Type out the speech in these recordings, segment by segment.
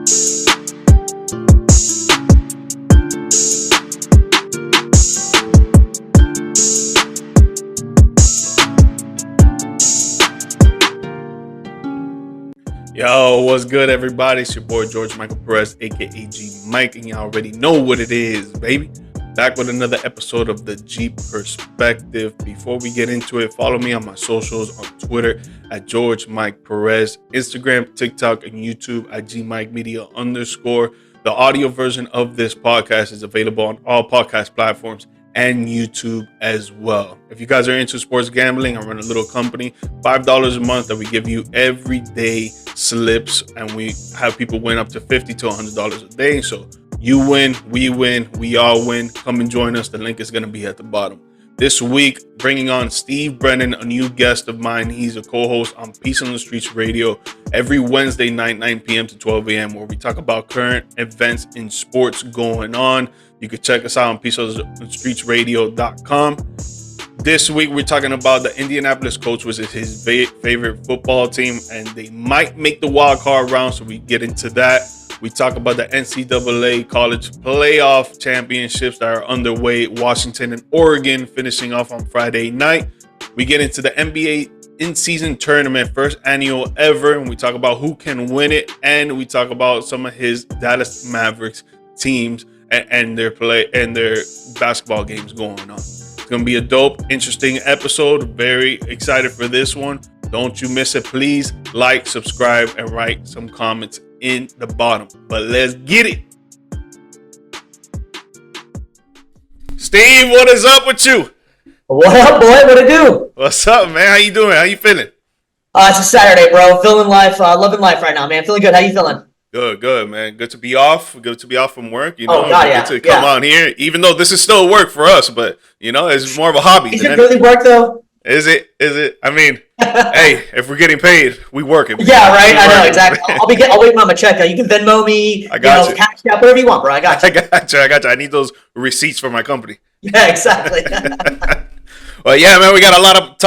Yo, what's good, everybody? It's your boy George Michael Perez, aka GMike, and you already know what it is, baby. Back with another episode of the G Perspective. Before we get into it, follow me on my socials on Twitter at George Mike Perez, Instagram, TikTok, and YouTube at GMike Media _. The audio version of this podcast is available on all podcast platforms and YouTube as well. If you guys are into sports gambling, I run a little company, $5 a month, that we give you everyday slips, and we have people win up to $50 to $100 a day. So you win, we all win. Come and join us. The link is going to be at the bottom. This week, bringing on Steve Brennan, a new guest of mine. He's a co-host on Peace on the Streets Radio every Wednesday night, 9 p.m. to 12 a.m., where we talk about current events in sports going on. You can check us out on peaceonthestreetsradio.com. This week, we're talking about the Indianapolis Colts, which is his favorite football team, and they might make the wild card round, so we get into that. We talk about the NCAA College Playoff Championships that are underway. Washington and Oregon finishing off on Friday night. We get into the NBA in-season tournament, first annual ever, and we talk about who can win it, and we talk about some of his Dallas Mavericks teams and their play and their basketball games going on. It's going to be a dope, interesting episode. Very excited for this one. Don't you miss it. Please like, subscribe, and write some comments in the bottom. But let's get it. Steve, what is up with you? What up, boy? What it do? What's up, man? How you doing? How you feeling? It's a Saturday, bro. Feeling life, loving life right now, man. Feeling good. How you feeling? Good, man. Good to be off. Good to be off from work. You know, oh, God, yeah. Good to come on here, even though this is still work for us, but you know, it's more of a hobby. Is it really work though? Is it? I mean, hey, if we're getting paid, we working. Yeah, right. I know exactly. I'll wait on my check. You can Venmo me. I got you. Cash App, whatever you want, bro. I got you. I got you. I need those receipts for my company. Yeah, exactly. Well, yeah, man, we got a lot of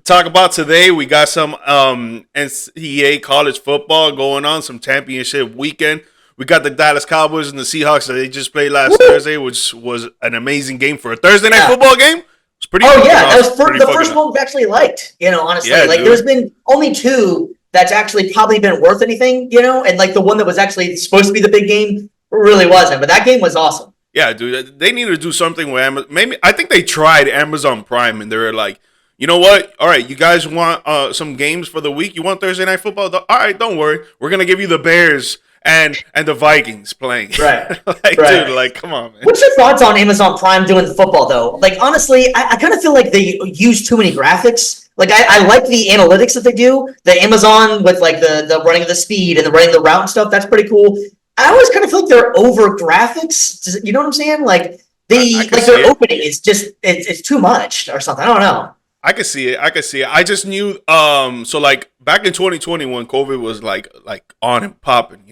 talk about today. We got some NCAA college football going on, some championship weekend. We got the Dallas Cowboys and the Seahawks that they just played last Thursday, which was an amazing game for a Thursday night football game. It's pretty. That was the first one we've actually liked. Honestly, there's been only two that's actually probably been worth anything. And the one that was actually supposed to be the big game really wasn't. But that game was awesome. Yeah, dude, they need to do something with Amazon. Maybe I think they tried Amazon Prime, and they were like, you know what? All right, you guys want some games for the week? You want Thursday night football? All right, don't worry. We're gonna give you the Bears and the Vikings playing. Right. Dude, come on, man. What's your thoughts on Amazon Prime doing football though? Honestly, I kind of feel like they use too many graphics. I like the analytics that they do. The Amazon with the running of the speed and the running the route and stuff. That's pretty cool. I always kind of feel like they're over graphics. You know what I'm saying? Their opening is just it's too much or something. I don't know. I can see it. I just knew back in 2020 when COVID was like on and popping,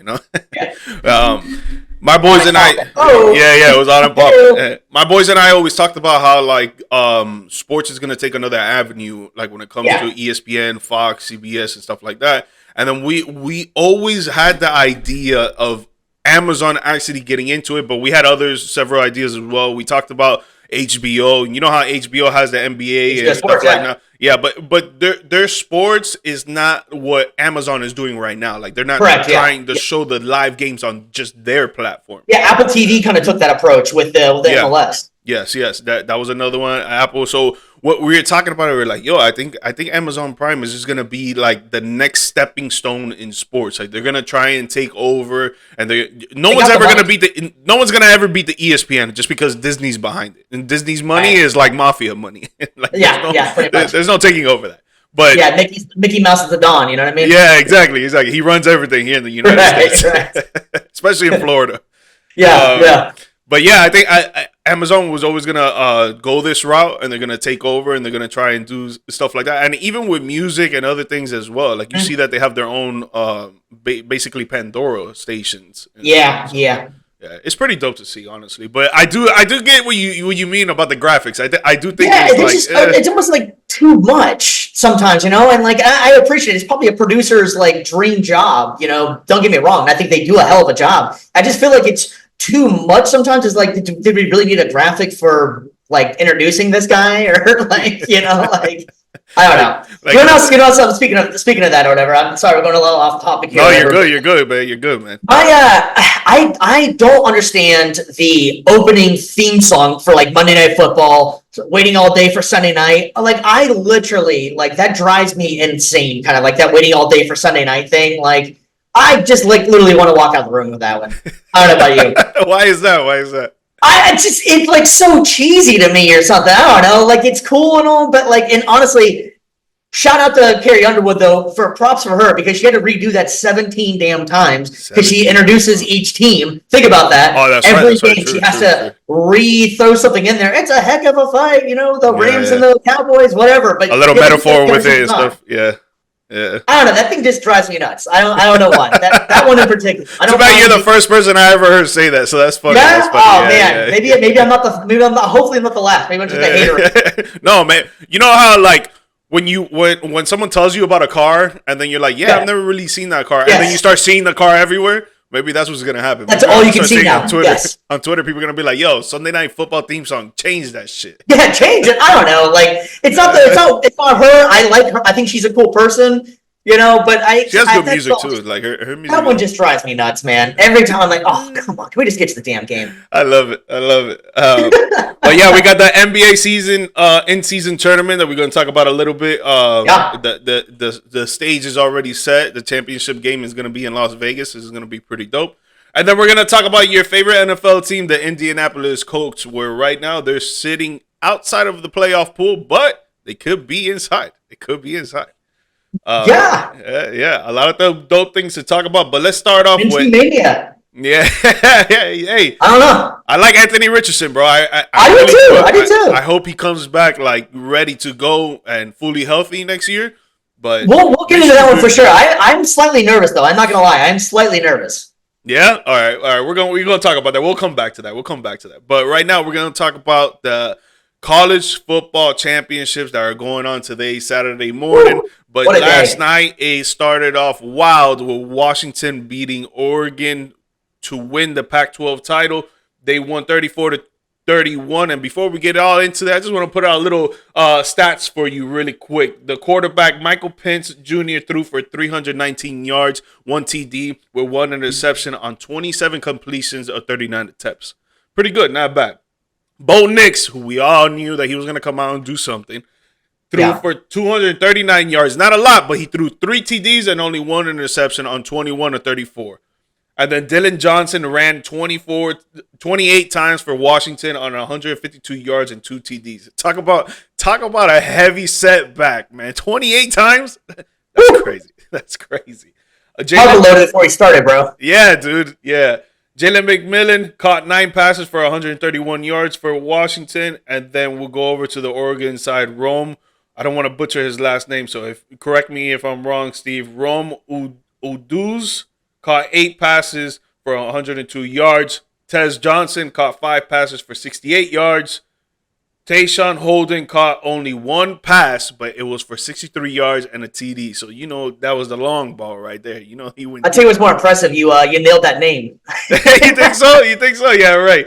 my boys and I it was on and popping. My boys and I always talked about how sports is gonna take another avenue, when it comes to ESPN, Fox, CBS, and stuff like that. And then we always had the idea of Amazon actually getting into it, but we had several ideas as well. We talked about HBO, and you know how HBO has the NBA and stuff now. Yeah, but their sports is not what Amazon is doing right now. They're not trying to show the live games on just their platform. Yeah, Apple TV kind of took that approach with the MLS. Yes, that was another one. Apple. So what we were talking about, we were like, I think Amazon Prime is just gonna be the next stepping stone in sports. They're gonna try and take over, and no one's ever gonna beat the ESPN just because Disney's behind it, and Disney's money is like mafia money. There's no taking over that. But Mickey Mouse is the Don. You know what I mean? Yeah, exactly. He runs everything here in the United States, especially in Florida. But yeah, I think Amazon was always going to go this route, and they're going to take over, and they're going to try and do stuff like that. And even with music and other things as well. You see that they have their own basically Pandora stations. Yeah. It's pretty dope to see, honestly. But I do get what you mean about the graphics. I do think it's almost too much. sometimes, and like I appreciate it. It's probably a producer's like dream job, don't get me wrong. I think they do a hell of a job. I just feel like it's too much sometimes. It's like, did we really need a graphic for like introducing this guy, or like, like I don't know. Speaking of that or whatever. I'm sorry, we're going a little off topic here. No, you're good. You're good, man. You're good, man. I don't understand the opening theme song for like Monday Night Football, waiting all day for Sunday night. Like, I literally, like, that drives me insane, kind of like that waiting all day for Sunday night thing. Like, I just like literally want to walk out the room with that one. I don't know about you. Why is that? It's like so cheesy to me or something. I don't know. Like, it's cool and all, but like, and honestly, shout out to Carrie Underwood though, for props for her, because she had to redo that 17 damn times because she introduces each team. Think about that. Oh, that's Every right. game she has to re-throw something in there. It's a heck of a fight, the Rams and the Cowboys, whatever. But a little metaphor with it and stuff. Yeah. I don't know. That thing just drives me nuts. I don't know why. That one in particular. I don't bet you're the first person I ever heard say that, so that's funny. Yeah? That's funny. Oh man. Maybe I'm not hopefully I'm not the last. Maybe I'm just a hater. No, man. You know how like when someone tells you about a car and then you're like, I've never really seen that car, and then you start seeing the car everywhere. Maybe that's what's gonna happen. That's all you can see now. On Twitter, on Twitter, people are gonna be like, "Yo, Sunday Night Football theme song, change that shit." Yeah, change it. I don't know. Like, it's not her. I like her. I think she's a cool person. But she has good music too. Like her music. That one just drives me nuts, man. Every time I'm like, oh, come on, can we just get to the damn game? I love it. But yeah, we got the NBA season, in-season tournament that we're going to talk about a little bit. The stage is already set. The championship game is going to be in Las Vegas. This is going to be pretty dope. And then we're going to talk about your favorite NFL team, the Indianapolis Colts, where right now they're sitting outside of the playoff pool, but they could be inside. A lot of dope things to talk about, but let's start off with Mania. Yeah. Hey, I don't know. I like Anthony Richardson, bro. I do too. I hope he comes back like ready to go and fully healthy next year. But we'll get into that one for sure. I'm slightly nervous though. I'm not gonna lie. I'm slightly nervous. Yeah. All right. We're gonna talk about that. We'll come back to that. But right now we're gonna talk about the college football championships that are going on today, Saturday morning. Woo! But last night it started off wild with Washington beating Oregon to win the Pac-12 title. They won 34-31. And before we get all into that, I just want to put out a little stats for you really quick. The quarterback, Michael Pence Jr., threw for 319 yards, 1 TD with 1 interception on 27 completions of 39 attempts. Pretty good, not bad. Bo Nix, who we all knew that he was going to come out and do something, threw for 239 yards. Not a lot, but he threw 3 TDs and only 1 interception on 21 of 34. And then Dylan Johnson ran 28 times for Washington on 152 yards and 2 TDs. Talk about a heavy setback, man. 28 times? That's crazy. Probably loaded before he started, bro. Yeah, dude. Yeah. Jalen McMillan caught 9 passes for 131 yards for Washington. And then we'll go over to the Oregon side. Rome, I don't want to butcher his last name, so correct me if I'm wrong, Steve. Rome Uduz caught 8 passes for 102 yards. Tez Johnson caught 5 passes for 68 yards. Tayshawn Holden caught only 1 pass, but it was for 63 yards and a TD. So, that was the long ball right there. He went. I'll tell you what's more impressive. You nailed that name. You think so? Yeah, right.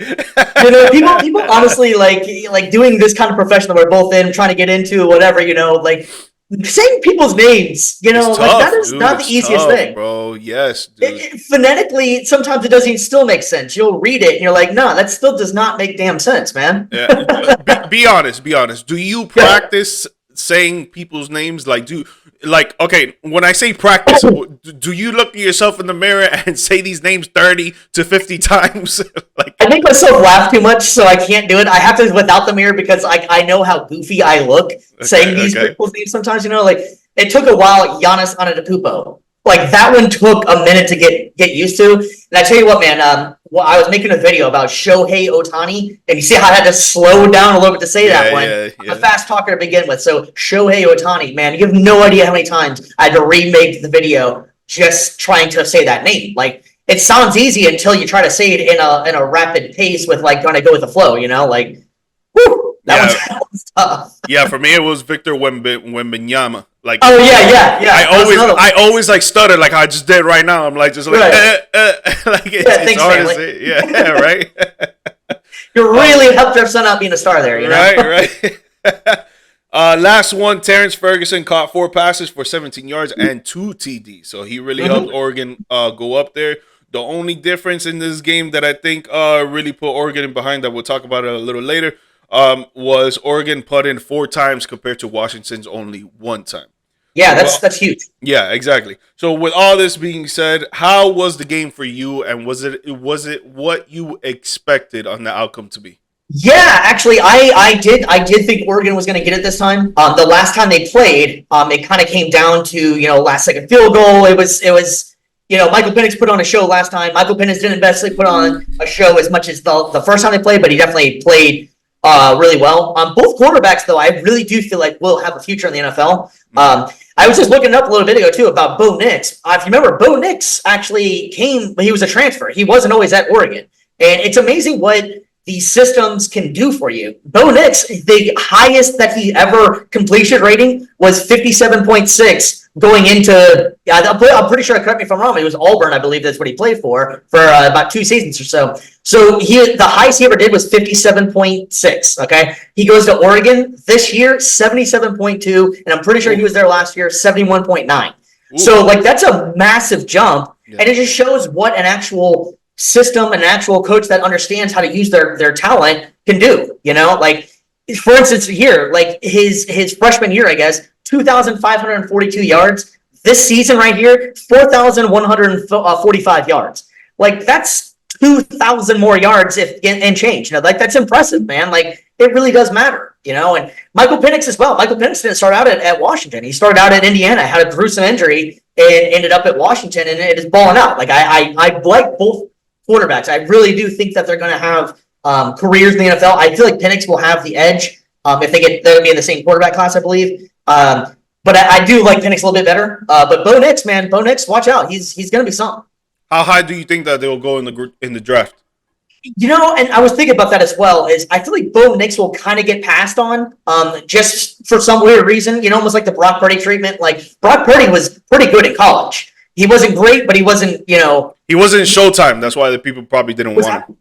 People honestly like doing this kind of profession that we're both in, trying to get into, whatever, saying people's names, tough, that is dude, not the easiest thing, bro. Yes, dude. Phonetically, sometimes it doesn't still make sense. You'll read it and you're like, no, that still does not make damn sense, man. Yeah. Be honest. Do you practice saying people's names? Okay, when I say practice, do you look at yourself in the mirror and say these names 30 to 50 times? I make myself laugh too much, so I can't do it. I have to without the mirror because I know how goofy I look saying these people's names sometimes. It took a while. Giannis Antetokounmpo. That one took a minute to get used to. And I tell you what, man, I was making a video about Shohei Ohtani, and you see how I had to slow down a little bit to say that one. Yeah. I'm a fast talker to begin with. So Shohei Ohtani, man, you have no idea how many times I had to remake the video just trying to say that name. It sounds easy until you try to say it in a rapid pace with trying to go with the flow, Woo! That one's tough. Yeah, for me it was Victor Wembanyama. Like, Oh yeah. I always like stutter like I just did right now. I'm like just like Right. like it's hard to say. Yeah, right. You really helped your son out being a star there, you know? Right. Last one, Terrence Ferguson caught 4 passes for 17 yards and 2 TDs. So he really helped Oregon go up there. The only difference in this game that I think really put Oregon behind, that we'll talk about it a little later, was Oregon put in 4 times compared to Washington's only 1 time. Yeah, that's huge. Yeah, exactly. So with all this being said, how was the game for you, and was it what you expected on the outcome to be? Yeah, actually, I did think Oregon was going to get it this time. The last time they played, it kind of came down to last second field goal. It was Michael Penix put on a show last time. Michael Penix didn't necessarily put on a show as much as the first time they played, but he definitely played really well. Both quarterbacks, though, I really do feel like will have a future in the NFL. I was just looking up a little bit ago, too, about Bo Nix. If you remember, Bo Nix actually he was a transfer. He wasn't always at Oregon. And it's amazing what these systems can do for you. Bo Nix, the highest that he ever completion rating was 57.6 going into, I'm pretty sure, correct me if I'm wrong, it was Auburn, I believe that's what he played for about 2 seasons or so. So the highest he ever did was 57.6, okay? He goes to Oregon this year, 77.2, and I'm pretty sure he was there last year, 71.9. So, that's a massive jump, and it just shows what an actual system, an actual coach that understands how to use their talent can do. For instance, here, his freshman year, I guess, 2,542 yards. This season right here, 4,145 yards. That's 2,000 more yards and change. That's impressive, man. It really does matter, And Michael Penix as well. Michael Penix didn't start out at Washington. He started out at Indiana, had a gruesome injury, and ended up at Washington, and it is balling out. I like both quarterbacks. I really do think that they're going to have careers in the NFL. I feel like Penix will have the edge if they're going to be in the same quarterback class, I believe. But I do like Penix a little bit better. But Bo Nix, man, watch out. He's going to be something. How high do you think that they'll go in the draft? And I was thinking about that as well. Is I feel like Bo Nix will kind of get passed on, just for some weird reason. Almost like the Brock Purdy treatment. Brock Purdy was pretty good in college. He wasn't great, but he wasn't. He wasn't Showtime. That's why the people probably didn't want him.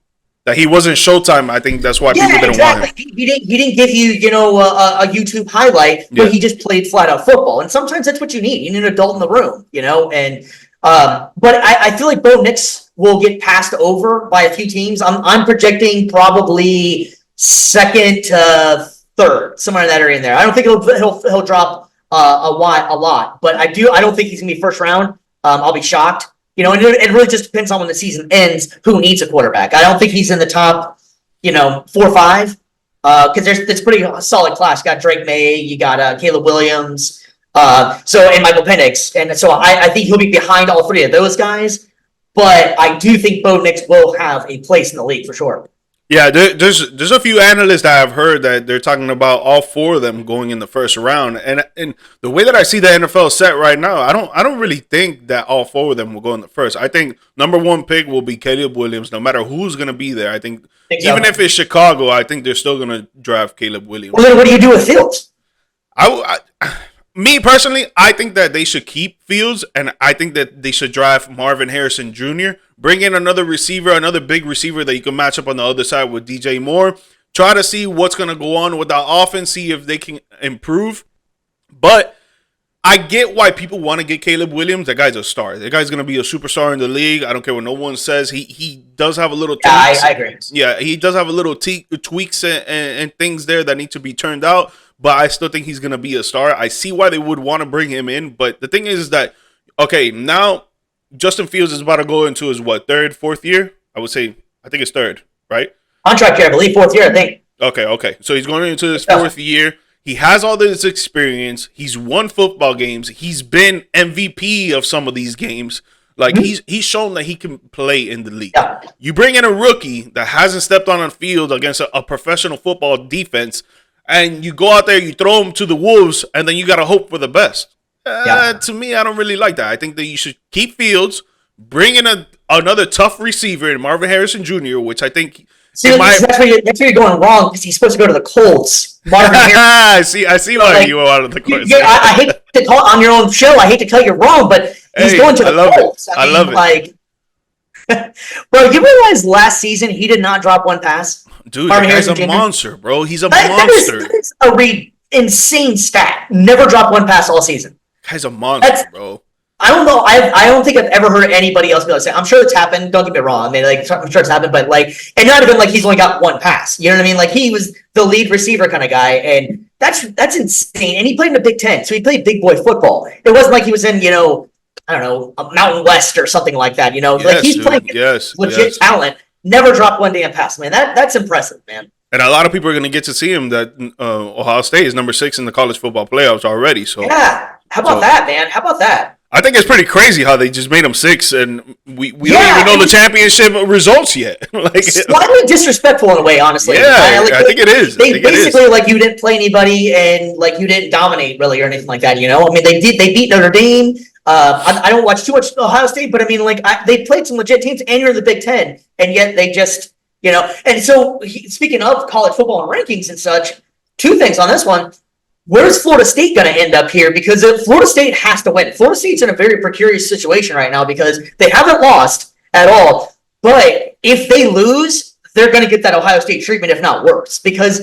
That he wasn't Showtime. I think that's why people didn't want him. He didn't give you a YouTube highlight where he just played flat out football. And sometimes that's what you need. You need an adult in the room. And but I feel like Bo Nix will get passed over by a few teams. I'm projecting probably second to third, somewhere in that area in there. I don't think he'll drop a lot, but I don't think he's gonna be first round. I'll be shocked. And it really just depends on when the season ends, who needs a quarterback. I don't think he's in the top, 4 or 5, because it's pretty solid class. You got Drake May, you got Caleb Williams, and Michael Penix. And so I think he'll be behind all 3 of those guys. But I do think Bo Nix will have a place in the league for sure. Yeah, there's a few analysts that I've heard that they're talking about all 4 of them going in the first round, and the way that I see the NFL set right now, I don't really think that all 4 of them will go in the first. I think number 1 pick will be Caleb Williams, no matter who's going to be there. I think even if it's Chicago, I think they're still going to draft Caleb Williams. Well, then what do you do with Fields? Me personally, I think that they should keep Fields, and I think that they should draft Marvin Harrison Jr., bring in another receiver, another big receiver that you can match up on the other side with DJ Moore. Try to see what's going to go on with that offense, see if they can improve. But I get why people want to get Caleb Williams. That guy's a star. That guy's going to be a superstar in the league. I don't care what no one says. He does have a little tweaks. Yeah, I agree. Yeah, he does have a little tweaks and things there that need to be turned out. But I still think he's going to be a star. I see why they would want to bring him in. But the thing is that, okay, now Justin Fields is about to go into his, 3rd, 4th year? I think it's 3rd, right? Contract year, I believe, 4th year, I think. Okay. So he's going into his 4th year. He has all this experience. He's won football games. He's been MVP of some of these games. He's shown that he can play in the league. Yeah. You bring in a rookie that hasn't stepped on a field against a professional football defense, and you go out there, you throw him to the wolves, and then you got to hope for the best. To me, I don't really like that. I think that you should keep Fields, bring in another tough receiver in Marvin Harrison Jr., which I think See, that's where you're going wrong because he's supposed to go to the Colts. Marvin Harrison. I see why you were out of the Colts. Yeah, I hate to call on your own show. I hate to tell you wrong, but he's going to the Colts. I love it. Bro, you realize last season he did not drop one pass? Dude, he's a monster, bro. He's a monster. That is a insane stat. Never dropped one pass all season. Guy's a monster, bro. I don't know. I don't think I've ever heard anybody else be able to say. I'm sure it's happened. Don't get me wrong. I mean, like, I'm sure it's happened, but like, and not even like he's only got one pass. You know what I mean? Like, he was the lead receiver kind of guy, and that's insane. And he played in the Big Ten, so he played big boy football. It wasn't like he was in, I don't know, a Mountain West or something like that. Like he's playing legit talent. Never dropped one damn pass, man. That's impressive, man. And a lot of people are going to get to see him that Ohio State is number 6 in the college football playoffs already. So yeah, how about that, man? How about that? I think it's pretty crazy how they just made him 6, and we don't even know the championship results yet. Like, slightly disrespectful in a way, honestly. Yeah, I think it is. They basically like you didn't play anybody and like you didn't dominate really or anything like that. I mean, they beat Notre Dame. I don't watch too much Ohio State, but I mean, like they played some legit teams, and you're in the Big Ten, and yet they just And so, speaking of college football and rankings and such, 2 things on this one. Where's Florida State going to end up here? Because Florida State has to win. Florida State's in a very precarious situation right now because they haven't lost at all. But if they lose, they're going to get that Ohio State treatment, if not worse. Because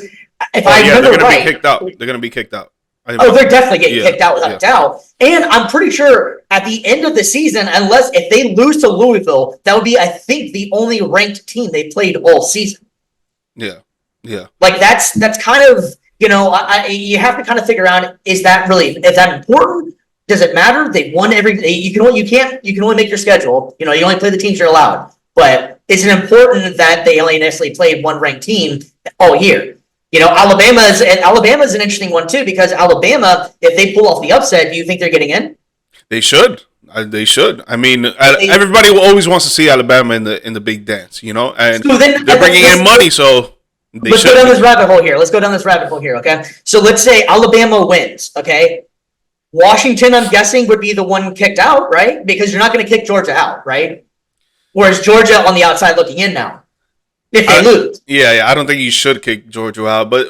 if I remember right, be kicked out. They're going to be kicked out. They're definitely getting kicked out without a doubt. And I'm pretty sure at the end of the season, if they lose to Louisville, that would be, I think, the only ranked team they played all season. Yeah. Like that's kind of. You have to kind of figure out, is that important? Does it matter? They won you can only make your schedule. You only play the teams you're allowed. But is it important that they only necessarily played one ranked team all year? Alabama's an interesting one too, because Alabama, if they pull off the upset, do you think they're getting in? They should. They should. I mean, everybody always wants to see Alabama in the big dance, and so they're bringing in money, so. Let's go down this rabbit hole here. Okay. So let's say Alabama wins. Okay. Washington, I'm guessing, would be the one kicked out, right? Because you're not going to kick Georgia out, right? Whereas Georgia on the outside looking in now. If they lose. Yeah. I don't think you should kick Georgia out. But,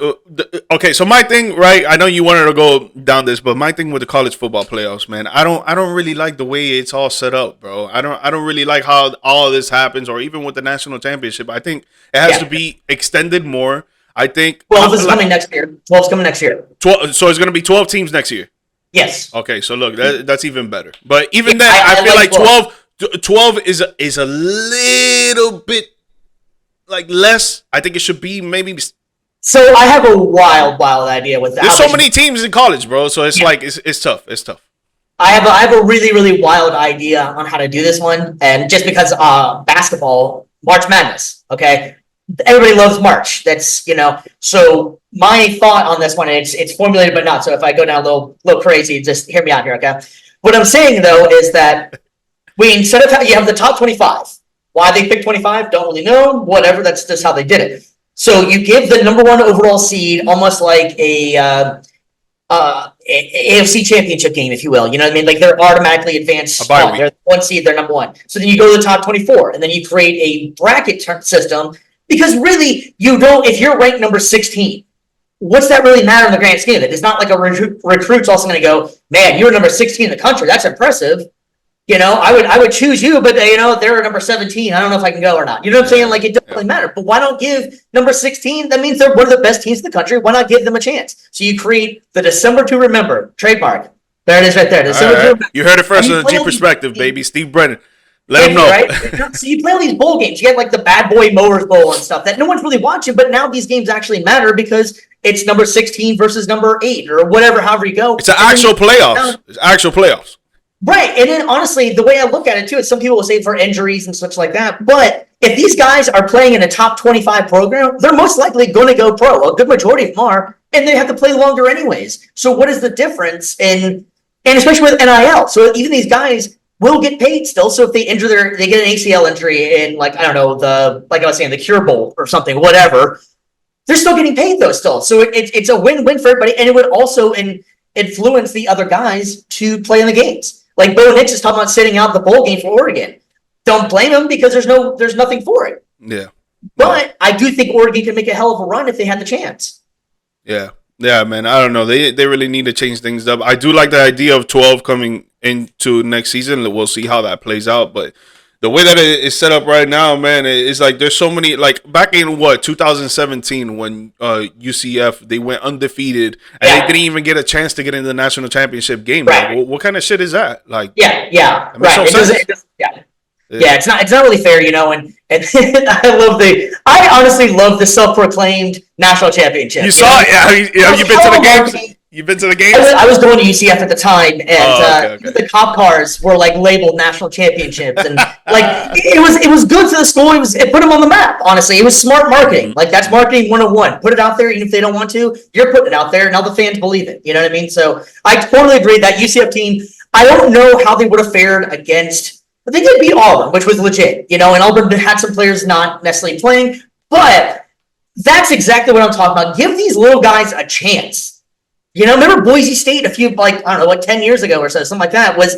okay, so my thing, right, I know you wanted to go down this, but my thing with the college football playoffs, man, I don't really like the way it's all set up, bro. I don't really like how all of this happens, or even with the national championship. I think it has to be extended more. I think 12 is coming next year. 12's coming next year. 12, so it's going to be 12 teams next year. Yes. Okay, so look, that's even better. But even then, I feel like 12 is a little bit like less. I think it should be maybe. So I have a wild idea with that. There's so many teams in college, bro. So it's like it's tough. It's tough. I have a really, really wild idea on how to do this one, and just because basketball, March Madness, okay, everybody loves March. That's So my thought on this one, it's formulated but not. So if I go down a little crazy, just hear me out here, okay? What I'm saying though is that instead of you have the top 25. Why they picked 25, don't really know. Whatever, that's just how they did it. So you give the number 1 overall seed almost like a AFC Championship game, if you will. You know what I mean? Like they're automatically advanced. They're the 1 seed, they're number 1. So then you go to the top 24, and then you create a bracket system because really if you're ranked number 16, what's that really matter in the grand scheme? It's not like a recruit's also going to go, man, you're number 16 in the country. That's impressive. I would choose you, but they're number 17. I don't know if I can go or not. You know what I'm saying? Like, it doesn't really matter. But why don't give number 16? That means they're one of the best teams in the country. Why not give them a chance? So you create the December to Remember trademark. There it is, right there. December to Remember. You heard it first on the G Perspective, baby. Steve Brennan. Let him know. Right? So you play all these bowl games. You get like the Bad Boy Mowers Bowl and stuff that no one's really watching. But now these games actually matter because it's number 16 versus number 8 or whatever. However you go. It's an actual playoffs. It's actual playoffs. Right, and then honestly, the way I look at it too is some people will say for injuries and such like that, but if these guys are playing in a top 25 program, they're most likely going to go pro. A good majority of them are, and they have to play longer anyways. So what is the difference and especially with NIL? So even these guys will get paid still. So if they they get an ACL injury in like, I don't know, like I was saying, the Cure Bowl or something, whatever, they're still getting paid though still. So it's a win-win for everybody, and it would also influence the other guys to play in the games. Like Bo Nix is talking about sitting out the bowl game for Oregon. Don't blame him because there's nothing for it. Yeah. But I do think Oregon can make a hell of a run if they had the chance. Yeah. Yeah, man. I don't know. They really need to change things up. I do like the idea of 12 coming into next season. We'll see how that plays out. But the way that it is set up right now, man, it's like there's so many. Like back in 2017 when UCF they went undefeated and they didn't even get a chance to get in the national championship game. Right. Like, what kind of shit is that? Like, yeah, right. No yeah, it's not really fair, and I honestly love the self-proclaimed national championship. You saw it? Yeah, have you been to the games? You've been to the games? I was going to UCF at the time, and the cop cars were like labeled national championships, and like it was good to the school. It put them on the map. Honestly, it was smart marketing. Like that's marketing 101. Put it out there, even if they don't want to. You're putting it out there, and now the fans believe it. You know what I mean? So I totally agree that UCF team. I don't know how they would have fared against. But they did beat Auburn, which was legit, and Auburn had some players not necessarily playing, but that's exactly what I'm talking about. Give these little guys a chance. Remember Boise State a few, 10 years ago or so, something like that, was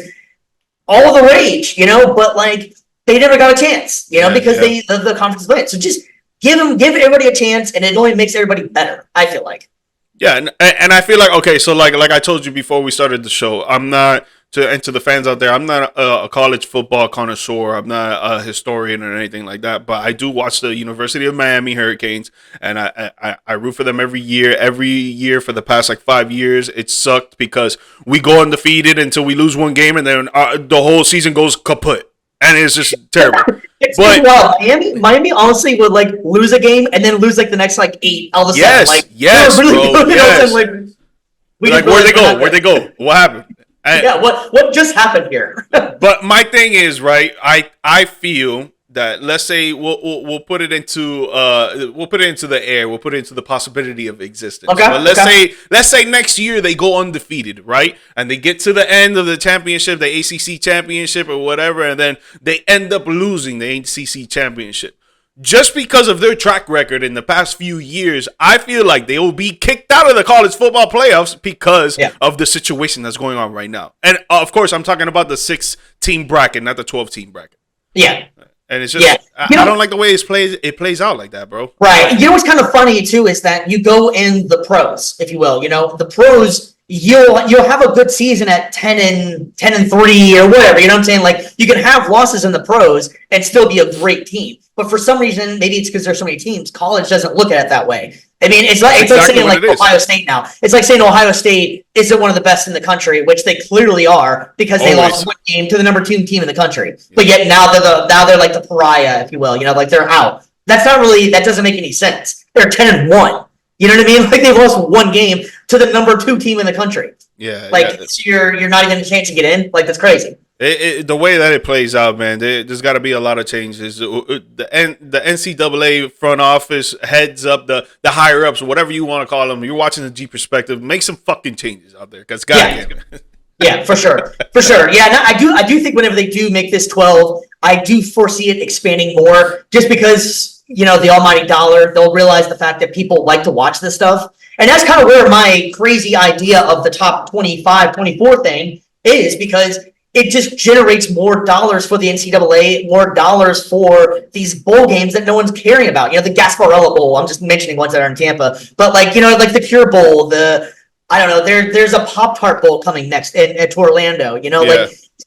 all the rage, but they never got a chance, because the conference went. So just give everybody a chance, and it only makes everybody better, I feel like. Yeah, and I feel like, okay, so like I told you before we started the show, I'm not... And to the fans out there, I'm not a college football connoisseur. I'm not a historian or anything like that. But I do watch the University of Miami Hurricanes, and I root for them every year. Every year for the past 5 years, it sucked because we go undefeated until we lose one game, and then the whole season goes kaput, and it's just terrible. It's wild. Miami honestly would lose a game and then lose the next 8 all of a sudden. Yes, really bro. Yes. Where'd they go? Where'd they go? What happened? What just happened here? But my thing is, right, I feel that, let's say we'll put it into the air, we'll put it into the possibility of existence. Okay. But let's say next year they go undefeated, right? And they get to the end of the championship, the ACC championship or whatever, and then they end up losing the ACC championship. Just because of their track record in the past few years, I feel like they will be kicked out of the college football playoffs because of the situation that's going on right now. And of course, I'm talking about the 6-team bracket, not the 12-team bracket. Yeah. And it's just, I don't like the way it plays out like that, bro. Right. What's kind of funny too is that you go in the pros, if you will. The pros, you'll have a good season at 10-3 or whatever. You know what I'm saying? You can have losses in the pros and still be a great team. But for some reason, maybe it's because there's so many teams, college doesn't look at it that way. I mean, it's like saying Ohio State now. It's like saying Ohio State isn't one of the best in the country, which they clearly are because they lost one game to the number 2 team in the country. But yet now they're like the pariah, if you will. They're out. That doesn't make any sense. They're 10-1. You know what I mean? They've lost one game to the number 2 team in the country. Yeah. You're not even a chance to get in. That's crazy. The way that it plays out, man, there's got to be a lot of changes. The NCAA front office, heads up, the higher ups, whatever you want to call them. You're watching the G perspective. Make some fucking changes out there, because Yeah, for sure. Yeah, no, I do think whenever they do make this 12, I do foresee it expanding more, just because the almighty dollar. They'll realize the fact that people like to watch this stuff, and that's kind of where my crazy idea of the top 25, 24 thing is, because it just generates more dollars for the NCAA, more dollars for these bowl games that no one's caring about. The Gasparilla Bowl. I'm just mentioning ones that are in Tampa, but the Cure Bowl, I don't know. There's a Pop-Tart Bowl coming next at Orlando.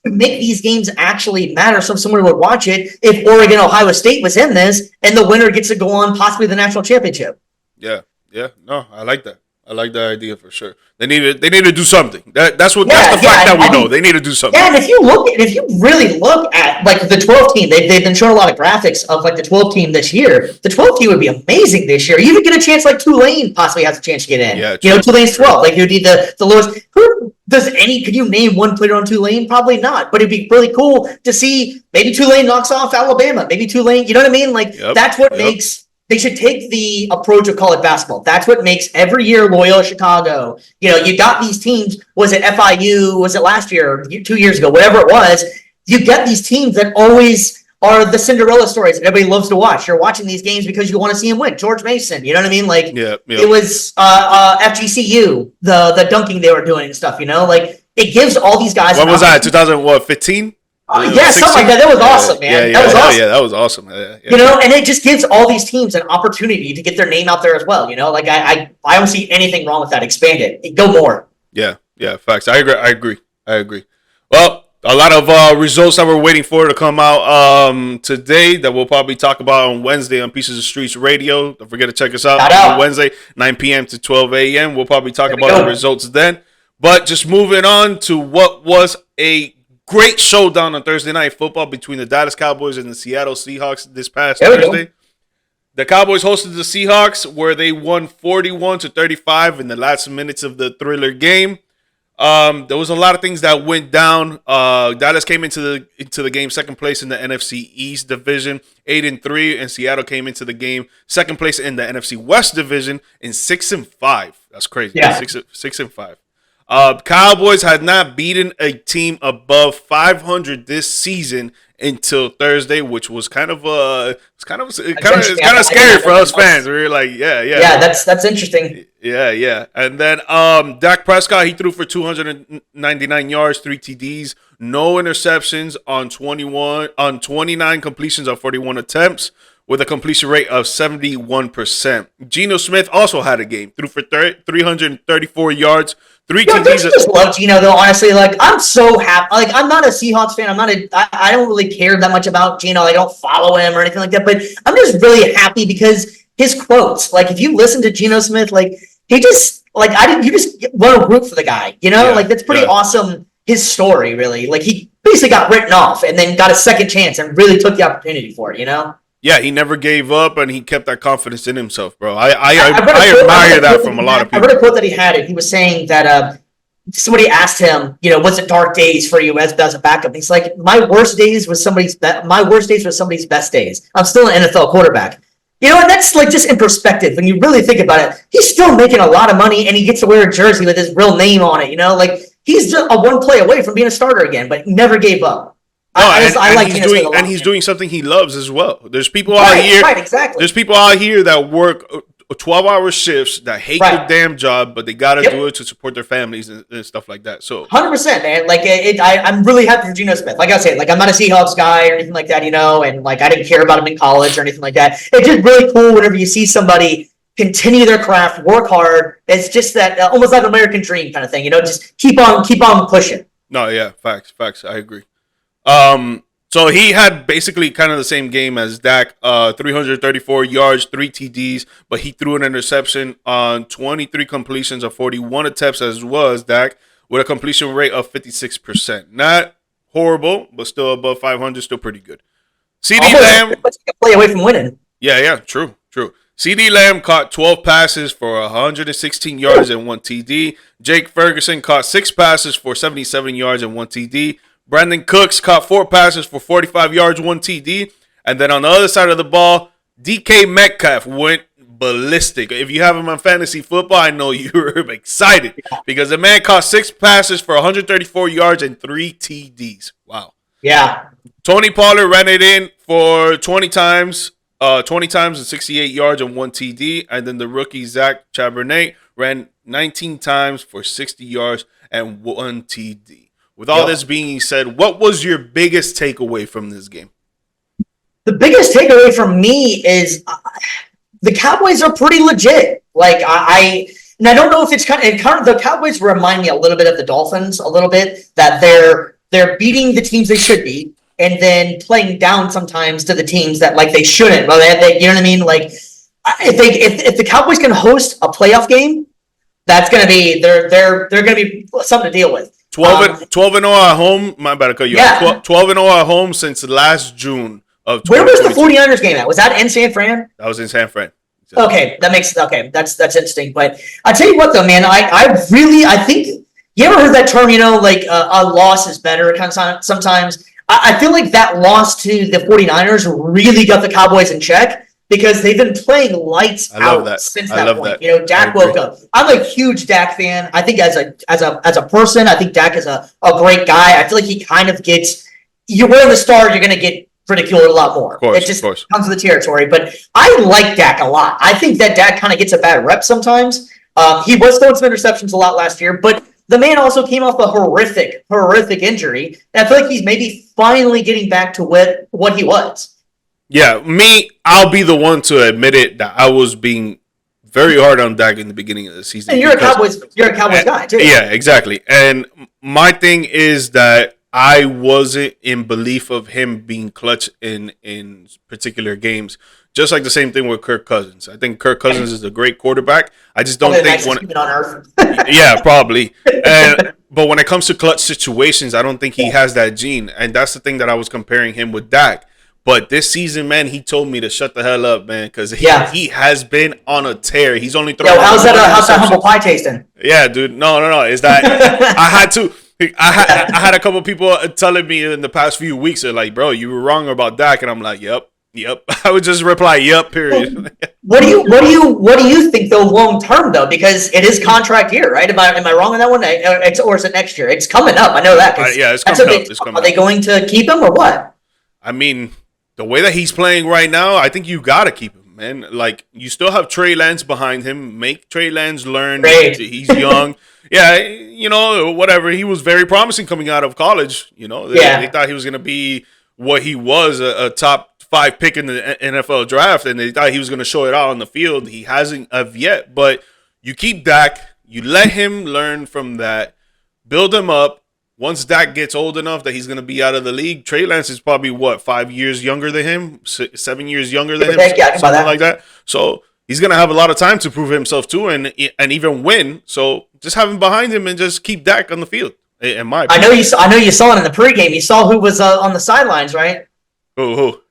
Make these games actually matter, so someone would watch it. If Oregon, Ohio State was in this, and the winner gets to go on possibly the national championship. Yeah. No, I like that. I like that idea for sure. They need to do something. That's the fact that we know. They need to do something. Yeah, and if you really look at the 12 team, they've been showing a lot of graphics of the 12 team this year. The 12 team would be amazing this year. You even get a chance Tulane possibly has a chance to get in. Yeah, Tulane's 12. Who'd be the lowest. Could you name one player on Tulane? Probably not. But it'd be really cool to see maybe Tulane knocks off Alabama. Maybe Tulane, you know what I mean? That's what makes. They should take the approach of college basketball. That's what makes every year Loyola Chicago. You got these teams. Was it FIU? Was it last year? 2 years ago? Whatever it was. You get these teams that always are the Cinderella stories that everybody loves to watch. You're watching these games because you want to see him win. George Mason. You know what I mean? It was FGCU, the dunking they were doing and stuff. It gives all these guys. When was that? 2015? Yeah, something like that. That was awesome, man. That was awesome. Yeah, that was awesome. And it just gives all these teams an opportunity to get their name out there as well. Like I don't see anything wrong with that. Expand it. Go more. Yeah, facts. I agree. Well, a lot of results that we're waiting for to come out today that we'll probably talk about on Wednesday on Pieces of Streets Radio. Don't forget to check us out on Wednesday, 9 p.m. to 12 a.m. We'll probably talk about the results then. But just moving on to what was a great showdown on Thursday Night Football between the Dallas Cowboys and the Seattle Seahawks this past Thursday. The Cowboys hosted the Seahawks where they won 41-35 in the last minutes of the thriller game. There was a lot of things that went down. Dallas came into the game second place in the NFC East division, 8-3, and Seattle came into the game second place in the NFC West division in 6-5. That's crazy. Yeah. 6-5. Cowboys had not beaten a team above 500 this season until Thursday, which was kind of scary for us fans. We were like, yeah, that's interesting. Yeah. And then Dak Prescott, he threw for 299 yards, 3 TDs, no interceptions on 29 completions on 41 attempts, with a completion rate of 71%. Geno Smith also had a game, threw for 334 yards, 3 TDs. I just love Geno though. Honestly, like I'm so happy. Like I'm not a Seahawks fan. I don't really care that much about Geno. I don't follow him or anything like that. But I'm just really happy because his quotes. Like if you listen to Geno Smith, like he just like you just want to root for the guy. Like that's pretty awesome. His story really. Like he basically got written off and then got a second chance and really took the opportunity for it. Yeah, he never gave up, and he kept that confidence in himself, bro. I admire that from a lot of people. I read a quote that he had, and he was saying that somebody asked him, was it dark days for you as a backup? And he's like, my worst days were somebody's best days. I'm still an NFL quarterback. And that's like just in perspective. When you really think about it, he's still making a lot of money, and he gets to wear a jersey with his real name on it. Like he's just a one play away from being a starter again, but he never gave up. He's doing something he loves as well. There's people out here. Right, exactly. There's people out here that work 12-hour shifts that hate their damn job, but they gotta do it to support their families and stuff like that. So 100%, man. Like I'm really happy for Geno Smith. Like I said, like I'm not a Seahawks guy or anything like that, and like I didn't care about him in college or anything like that. It's just really cool whenever you see somebody continue their craft, work hard. It's just that almost like an American dream kind of thing. Just keep on pushing. No, yeah, facts. I agree. So he had basically kind of the same game as Dak, 334 yards, 3 TDs, but he threw an interception on 23 completions of 41 attempts as well as Dak, with a completion rate of 56%. Not horrible, but still above 500, still pretty good. CeeDee Lamb play away from winning. Yeah, true. CeeDee Lamb caught 12 passes for 116 yards and 1 TD. Jake Ferguson caught 6 passes for 77 yards and 1 TD. Brandon Cooks caught 4 passes for 45 yards, 1 TD. And then on the other side of the ball, DK Metcalf went ballistic. If you have him on fantasy football, I know you're excited because the man caught 6 passes for 134 yards and 3 TDs. Wow. Yeah. Tony Pollard ran it in for 20 times and 68 yards and 1 TD. And then the rookie Zach Charbonnet ran 19 times for 60 yards and 1 TD. With all this being said, what was your biggest takeaway from this game? The biggest takeaway from me is the Cowboys are pretty legit. Like I don't know if it's kind of the Cowboys remind me a little bit of the Dolphins, a little bit that they're beating the teams they should beat and then playing down sometimes to the teams that like they shouldn't. Well, you know what I mean? Like if the Cowboys can host a playoff game, that's gonna be they're gonna be something to deal with. 12-0 at home. My bad, I cut you off. 12-0 at home since last June of. Where was the 49ers game at? Was that in San Fran? That was in San Fran. Okay, that's interesting. But I tell you what, though, man, I think you ever heard that term? Like a loss is better. Kind of sometimes I feel like that loss to the 49ers really got the Cowboys in check. Because they've been playing lights out since that point. Dak woke up. I'm a huge Dak fan. I think as a person, I think Dak is a great guy. I feel like he kind of gets you're wearing the star, you're gonna get ridiculed a lot more. It just comes with the territory. But I like Dak a lot. I think that Dak kind of gets a bad rep sometimes. He was throwing some interceptions a lot last year, but the man also came off a horrific injury. And I feel like he's maybe finally getting back to what he was. Yeah, I'll be the one to admit it that I was being very hard on Dak in the beginning of the season. And you're a Cowboys guy too. Yeah, exactly. And my thing is that I wasn't in belief of him being clutch in particular games. Just like the same thing with Kirk Cousins. I think Kirk Cousins is a great quarterback. I just don't think on earth. Yeah, probably. But when it comes to clutch situations, I don't think he has that gene. And that's the thing that I was comparing him with Dak. But this season, man, he told me to shut the hell up, man, because he has been on a tear. He's only throwing. Yo, how's that humble pie tasting? Yeah, dude. No. Is that I had a couple people telling me in the past few weeks, they're like, bro, you were wrong about Dak, and I'm like, yep. I would just reply, yep. Period. What do you think though long term though? Because it is contract year, right? Am I wrong on that one? Or is it next year? It's coming up. I know that. Yeah, it's coming up. Are they going to keep him or what? I mean, the way that he's playing right now, I think you gotta keep him, man. Like, you still have Trey Lance behind him. Make Trey Lance learn. Great. He's young. Yeah, whatever. He was very promising coming out of college. They thought he was gonna be what he was, a top 5 pick in the NFL draft, and they thought he was gonna show it out on the field. He hasn't of yet, but you keep Dak. You let him learn from that. Build him up. Once Dak gets old enough that he's going to be out of the league, Trey Lance is probably, 5 years younger than him? 7 years younger than him? Something like that. So he's going to have a lot of time to prove himself too and even win. So just have him behind him and just keep Dak on the field, in my opinion. I know you saw it in the pregame. You saw who was on the sidelines, right? Who?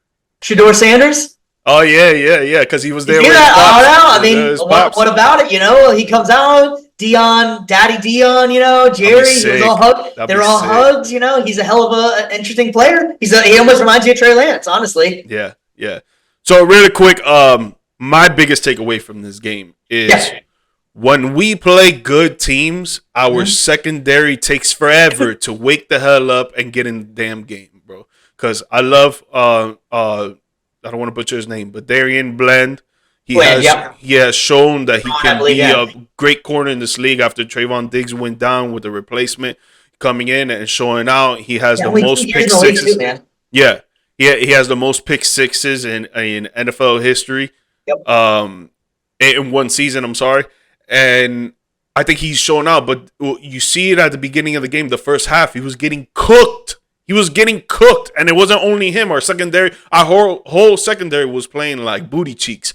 Shedeur Sanders? Oh, yeah, because he was there with his pops. I mean, what about it? He comes out, Daddy Dion, Jerry, he was all hugged. They're all hugs, he's a hell of an interesting player. He almost reminds you of Trey Lance, honestly. Yeah. So really quick, my biggest takeaway from this game is when we play good teams, our secondary takes forever to wake the hell up and get in the damn game, bro. Because I love, I don't want to butcher his name, but Darian Bland. He has shown that he can be a great corner in this league after Trayvon Diggs went down with the replacement coming in and showing out. He has the most pick sixes. He has the most pick sixes in NFL history. In one season, I'm sorry. And I think he's showing out, but you see it at the beginning of the game, the first half, he was getting cooked. And it wasn't only him. Our secondary, our whole secondary was playing like booty cheeks.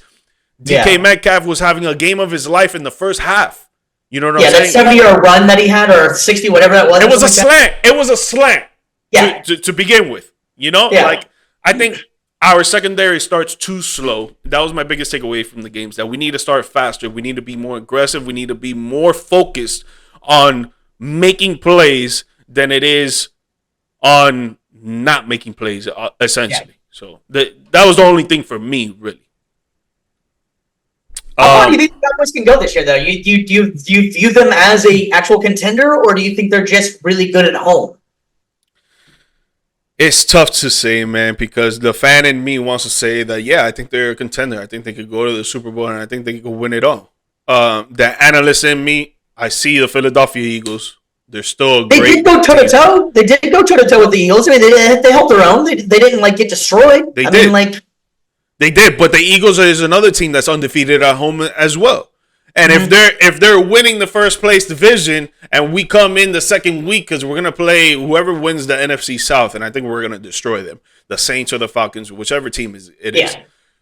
DK Metcalf was having a game of his life in the first half. You know what I'm saying? Yeah, that 70-yard run that he had, or 60, whatever that was. It was a slant. It was a slant to begin with. Like, I think our secondary starts too slow. That was my biggest takeaway from the games, that we need to start faster. We need to be more aggressive. We need to be more focused on making plays than it is on not making plays, essentially. So that was the only thing for me, really. How far do you think the Cowboys can go this year, though? Do you view them as a actual contender, or do you think they're just really good at home? It's tough to say, man, because the fan in me wants to say that, I think they're a contender. I think they could go to the Super Bowl, and I think they could win it all. The analyst in me, I see the Philadelphia Eagles. They're still great. They did go toe-to-toe. They did go toe-to-toe with the Eagles. I mean, they held their own. They didn't, get destroyed. They did, but the Eagles is another team that's undefeated at home as well. And if they're winning the first place division and we come in the second week, because we're gonna play whoever wins the NFC South, and I think we're gonna destroy them, the Saints or the Falcons, whichever team is.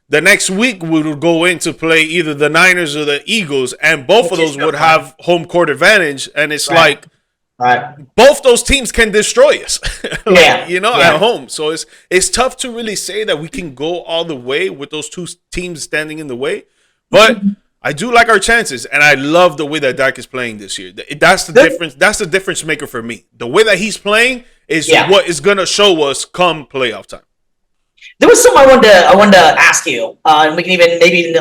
The next week we would go in to play either the Niners or the Eagles, and both of those would have home court advantage, and it's both those teams can destroy us, at home. So it's tough to really say that we can go all the way with those two teams standing in the way. But I do like our chances, and I love the way that Dak is playing this year. That's the difference. That's the difference maker for me. The way that he's playing is what is going to show us come playoff time. There was something I wanted to ask you, and we can even maybe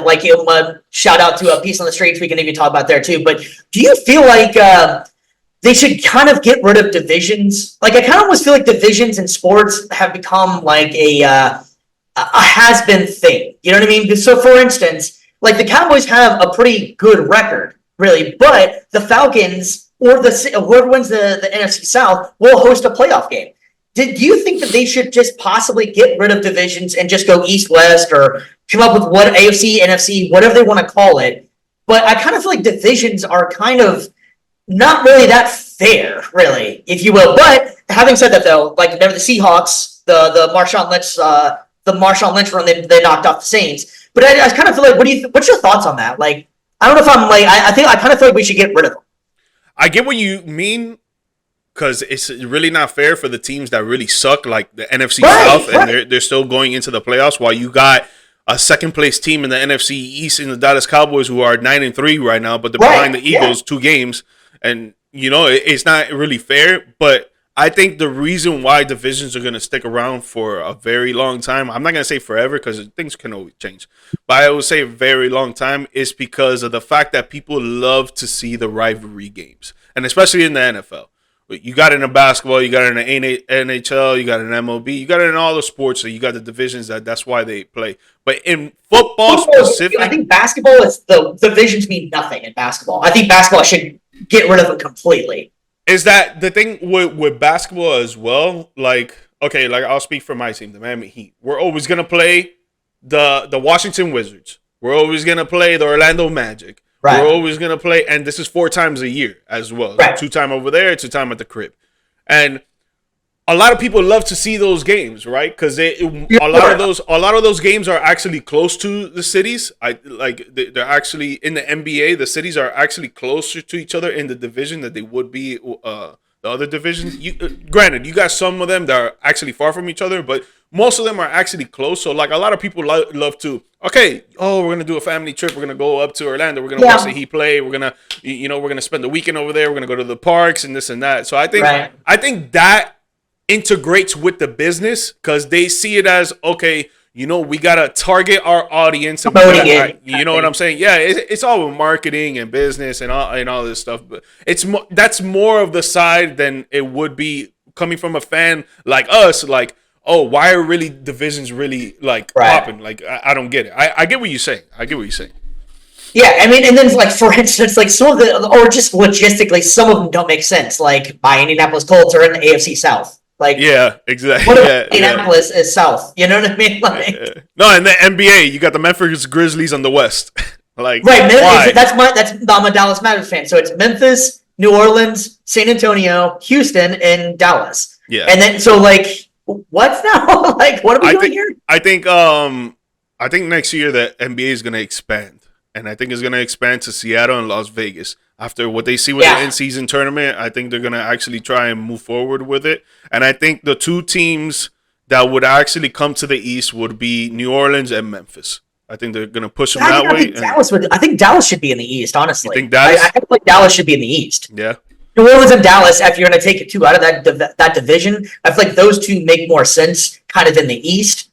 shout out to a Piece on the Streets. We can even talk about there too. But do you feel like they should kind of get rid of divisions? Like, I kind of almost feel like divisions in sports have become like a has-been thing. You know what I mean? So, for instance, like the Cowboys have a pretty good record, really, but the Falcons or whoever wins the NFC South will host a playoff game. Do you think that they should just possibly get rid of divisions and just go East-West or come up with what AFC, NFC, whatever they want to call it? But I kind of feel like divisions are kind of not really that fair, really, if you will. But having said that, though, like remember the Seahawks, the Marshawn Lynch run, they knocked off the Saints. But I kind of feel like, what's your thoughts on that? Like, I don't know if I'm like, I kind of feel like we should get rid of them. I get what you mean, because it's really not fair for the teams that really suck, like the NFC South, and they're still going into the playoffs, while you got a second place team in the NFC East in the Dallas Cowboys, who are 9-3 right now, but they're behind the Eagles 2 games, and it's not really fair. But I think the reason why divisions are going to stick around for a very long time, I'm not going to say forever because things can always change, but I would say a very long time, is because of the fact that people love to see the rivalry games, and especially in the NFL. You got it in basketball, you got it in the NHL, you got it in MLB, you got it in all the sports, so you got the divisions, that's why they play. But in football specifically, I think basketball is the divisions mean nothing in basketball. I think basketball should get rid of them completely. Is that the thing with basketball as well? Like, okay, like I'll speak for my team, the Miami Heat. We're always gonna play the Washington Wizards. We're always gonna play the Orlando Magic. Right. We're always going to play, and this is 4 times a year as well. Right. 2 times over there, 2 times at the crib. And a lot of people love to see those games, right? Because a lot of those games are actually close to the cities. They're actually in the NBA. The cities are actually closer to each other in the division that they would be the other divisions. Granted, you got some of them that are actually far from each other, but most of them are actually close. So, like, a lot of people love to, we're going to do a family trip. We're going to go up to Orlando. We're going to watch the Heat play. We're going to, we're going to spend the weekend over there. We're going to go to the parks and this and that. So I think that integrates with the business, because they see it as, we got to target our audience. And you know what I'm saying? Yeah, it's all with marketing and business and all this stuff. But that's more of the side than it would be coming from a fan like us, like, oh, why are really divisions really like popping? Like, I don't get it. I get what you're saying. Yeah, I mean, and then like for instance, like some of the, or just logistically, some of them don't make sense. Like my Indianapolis Colts are in the AFC South. Like, yeah, exactly. What if Indianapolis is South? You know what I mean? Like, no, in the NBA, you got the Memphis Grizzlies on the West. Like, right? I'm a Dallas Mavericks fan, so it's Memphis, New Orleans, San Antonio, Houston, and Dallas. Yeah, and then so like. What's now? Like, what are we doing here? I think next year the NBA is going to expand, and I think it's going to expand to Seattle and Las Vegas. After what they see with the in-season tournament, I think they're going to actually try and move forward with it. And I think the 2 teams that would actually come to the East would be New Orleans and Memphis. I think they're going to push them that way. I think Dallas should be in the East, honestly. You think Dallas? I feel like Dallas should be in the East. Yeah. New Orleans and Dallas, if you're going to take 2 out of that division, I feel like those 2 make more sense kind of in the East.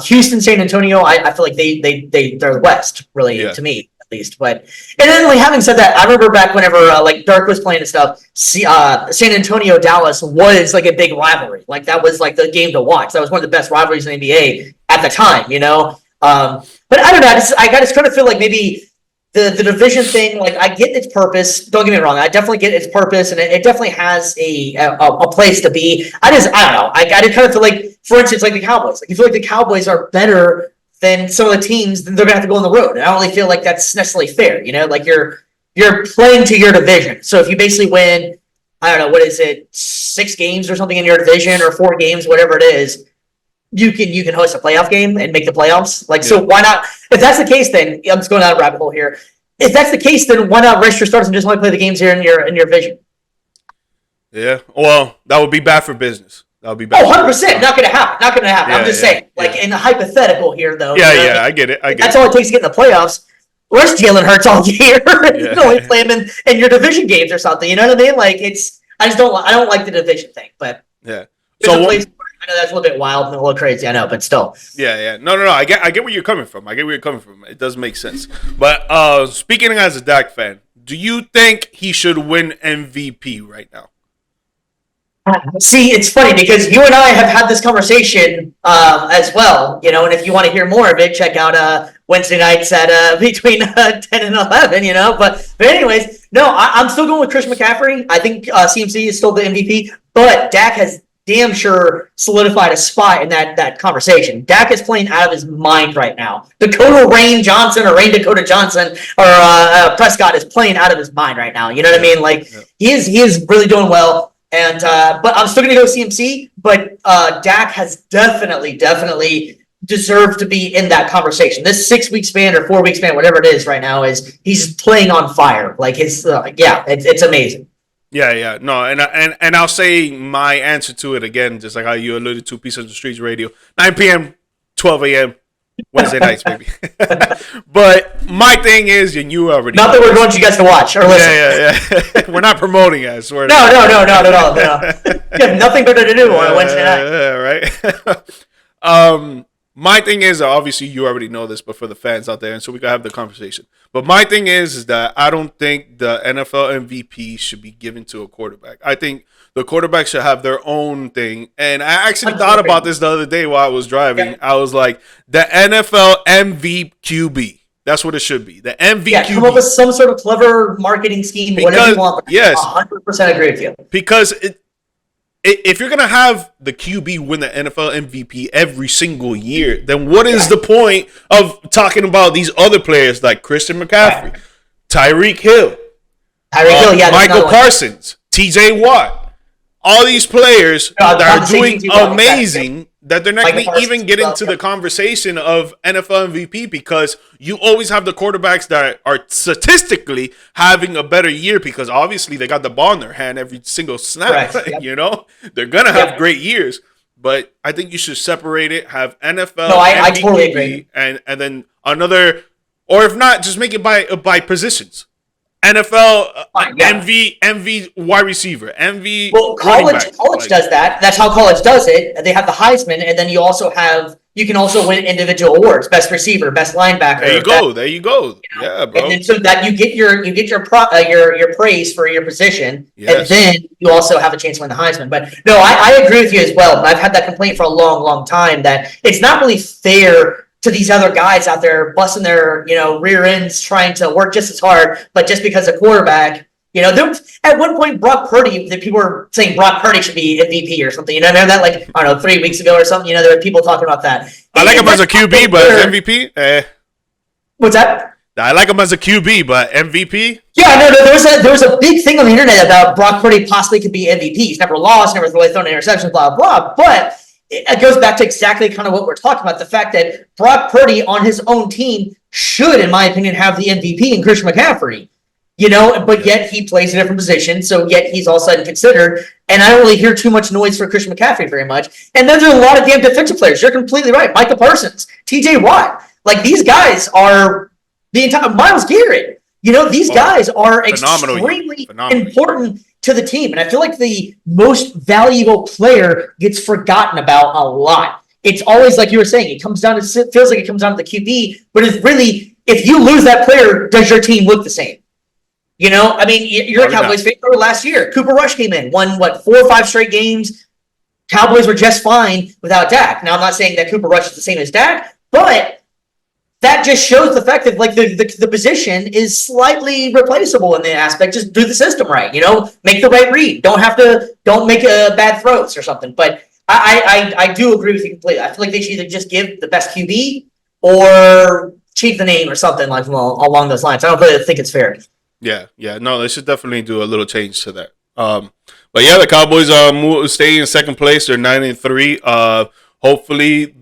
Houston, San Antonio, I feel like they're West, really, to me, at least. But, and then like having said that, I remember back whenever like Dark was playing and stuff, San Antonio, Dallas was like a big rivalry. Like that was like the game to watch. That was one of the best rivalries in the NBA at the time, But I don't know, I just kind of feel like maybe the division thing, like I get its purpose. Don't get me wrong, I definitely get its purpose, and it definitely has a place to be. I don't know. I just kind of feel like, for instance, like the Cowboys. Like you feel like the Cowboys are better than some of the teams, then they're gonna have to go on the road. And I don't really feel like that's necessarily fair. Like you're playing to your division. So if you basically win, I don't know, what is it, 6 games or something in your division, or 4 games, whatever it is. You can host a playoff game and make the playoffs. So why not? If that's the case, then I'm just going down a rabbit hole here. If that's the case, then why not rest your starters and just only play the games here in your division? Yeah, well, that would be bad for business. That would be bad. 100%. Not going to happen. Yeah, I'm just saying. Like in the hypothetical here, though. Yeah, I get it. That's all it takes to get in the playoffs. Where's Jalen Hurts all year? You can only play him in your division games or something. You know what I mean? Like I don't like the division thing, but yeah. So I know that's a little bit wild and a little crazy, I know, but still. Yeah. No. I get where you're coming from. It does make sense. But speaking as a Dak fan, do you think he should win MVP right now? See, it's funny because you and I have had this conversation as well, and if you want to hear more of it, check out Wednesday nights at between 10 and 11, But anyways, no, I'm still going with Christian McCaffrey. I think CMC is still the MVP, but Dak has damn sure solidified a spot in that conversation. Dak is playing out of his mind right now. Dakota Rain Johnson or Rain Dakota Johnson or Prescott is playing out of his mind right now. You know what I mean? Like he is really doing well. And but I'm still going to go CMC. But Dak has definitely deserved to be in that conversation. This 6 week span or 4 week span, whatever it is right now, he's playing on fire. Like it's amazing. Yeah. No, and I'll say my answer to it again, just like how you alluded to, Peace on the Streets Radio, 9 p.m., 12 a.m., Wednesday nights, baby. But my thing is, and you already not that we're going to you guys to watch or listen. Yeah. We're not promoting it, I swear. No, not at all. No. You have nothing better to do on a Wednesday night. Yeah, right. My thing is, obviously, you already know this, but for the fans out there, and so we can have the conversation. But my thing is that I don't think the NFL MVP should be given to a quarterback. I think the quarterback should have their own thing. And I actually thought about this the other day while I was driving. Yeah. I was like, the NFL MVQB. That's what it should be. The MVQB. Yeah, come up with some sort of clever marketing scheme, whatever you want. Yes. 100% agree with you. Because if you're going to have the QB win the NFL MVP every single year, then what is the point of talking about these other players like Christian McCaffrey, Tyreek Hill, Michael Parsons, TJ Watt, all these players that are doing amazing that they're not going to even get into the conversation of NFL MVP because you always have the quarterbacks that are statistically having a better year because obviously they got the ball in their hand every single snap. Right. Yep. They're going to have great years. But I think you should separate it, have NFL I totally agree. And then another, or if not, just make it by positions. NFL MV wide receiver, MV. Well, college does that. That's how college does it. They have the Heisman, and then you can also win individual awards: best receiver, best linebacker. There you go. Yeah, bro. And then so that you get your praise for your position, and then you also have a chance to win the Heisman. But no, I agree with you as well. I've had that complaint for a long time that it's not really fair to these other guys out there busting their, rear ends trying to work just as hard, but just because a quarterback, at one point Brock Purdy, that people were saying Brock Purdy should be MVP or something. That like, I don't know, 3 weeks ago or something. There were people talking about that. I like him as a QB, but MVP? What's that? I like him as a QB, but MVP? Yeah, no, there was a big thing on the internet about Brock Purdy possibly could be MVP. He's never lost, never really thrown an interception, blah, blah, but it goes back to exactly kind of what we're talking about. The fact that Brock Purdy on his own team should, in my opinion, have the MVP in Christian McCaffrey, but yet he plays a different position. So yet he's all of a sudden considered. And I don't really hear too much noise for Christian McCaffrey very much. And then there's a lot of damn defensive players. You're completely right. Michael Parsons, TJ Watt. Like these guys are the entire Myles Garrett. These guys are extremely important to the team. And I feel like the most valuable player gets forgotten about a lot. It's always like you were saying, it feels like it comes down to the QB, but it's really, if you lose that player, does your team look the same? You're a Cowboys fan. Last year, Cooper Rush came in, won 4 or 5 straight games. Cowboys were just fine without Dak. Now, I'm not saying that Cooper Rush is the same as Dak, but that just shows the fact that like the position is slightly replaceable in the aspect. Just do the system right, make the right read. Don't make bad throws or something. But I do agree with you completely. I feel like they should either just give the best QB or change the name or something like along those lines. I don't really think it's fair. Yeah. No, they should definitely do a little change to that. But yeah, the Cowboys stay in second place. They're 9-3. Hopefully,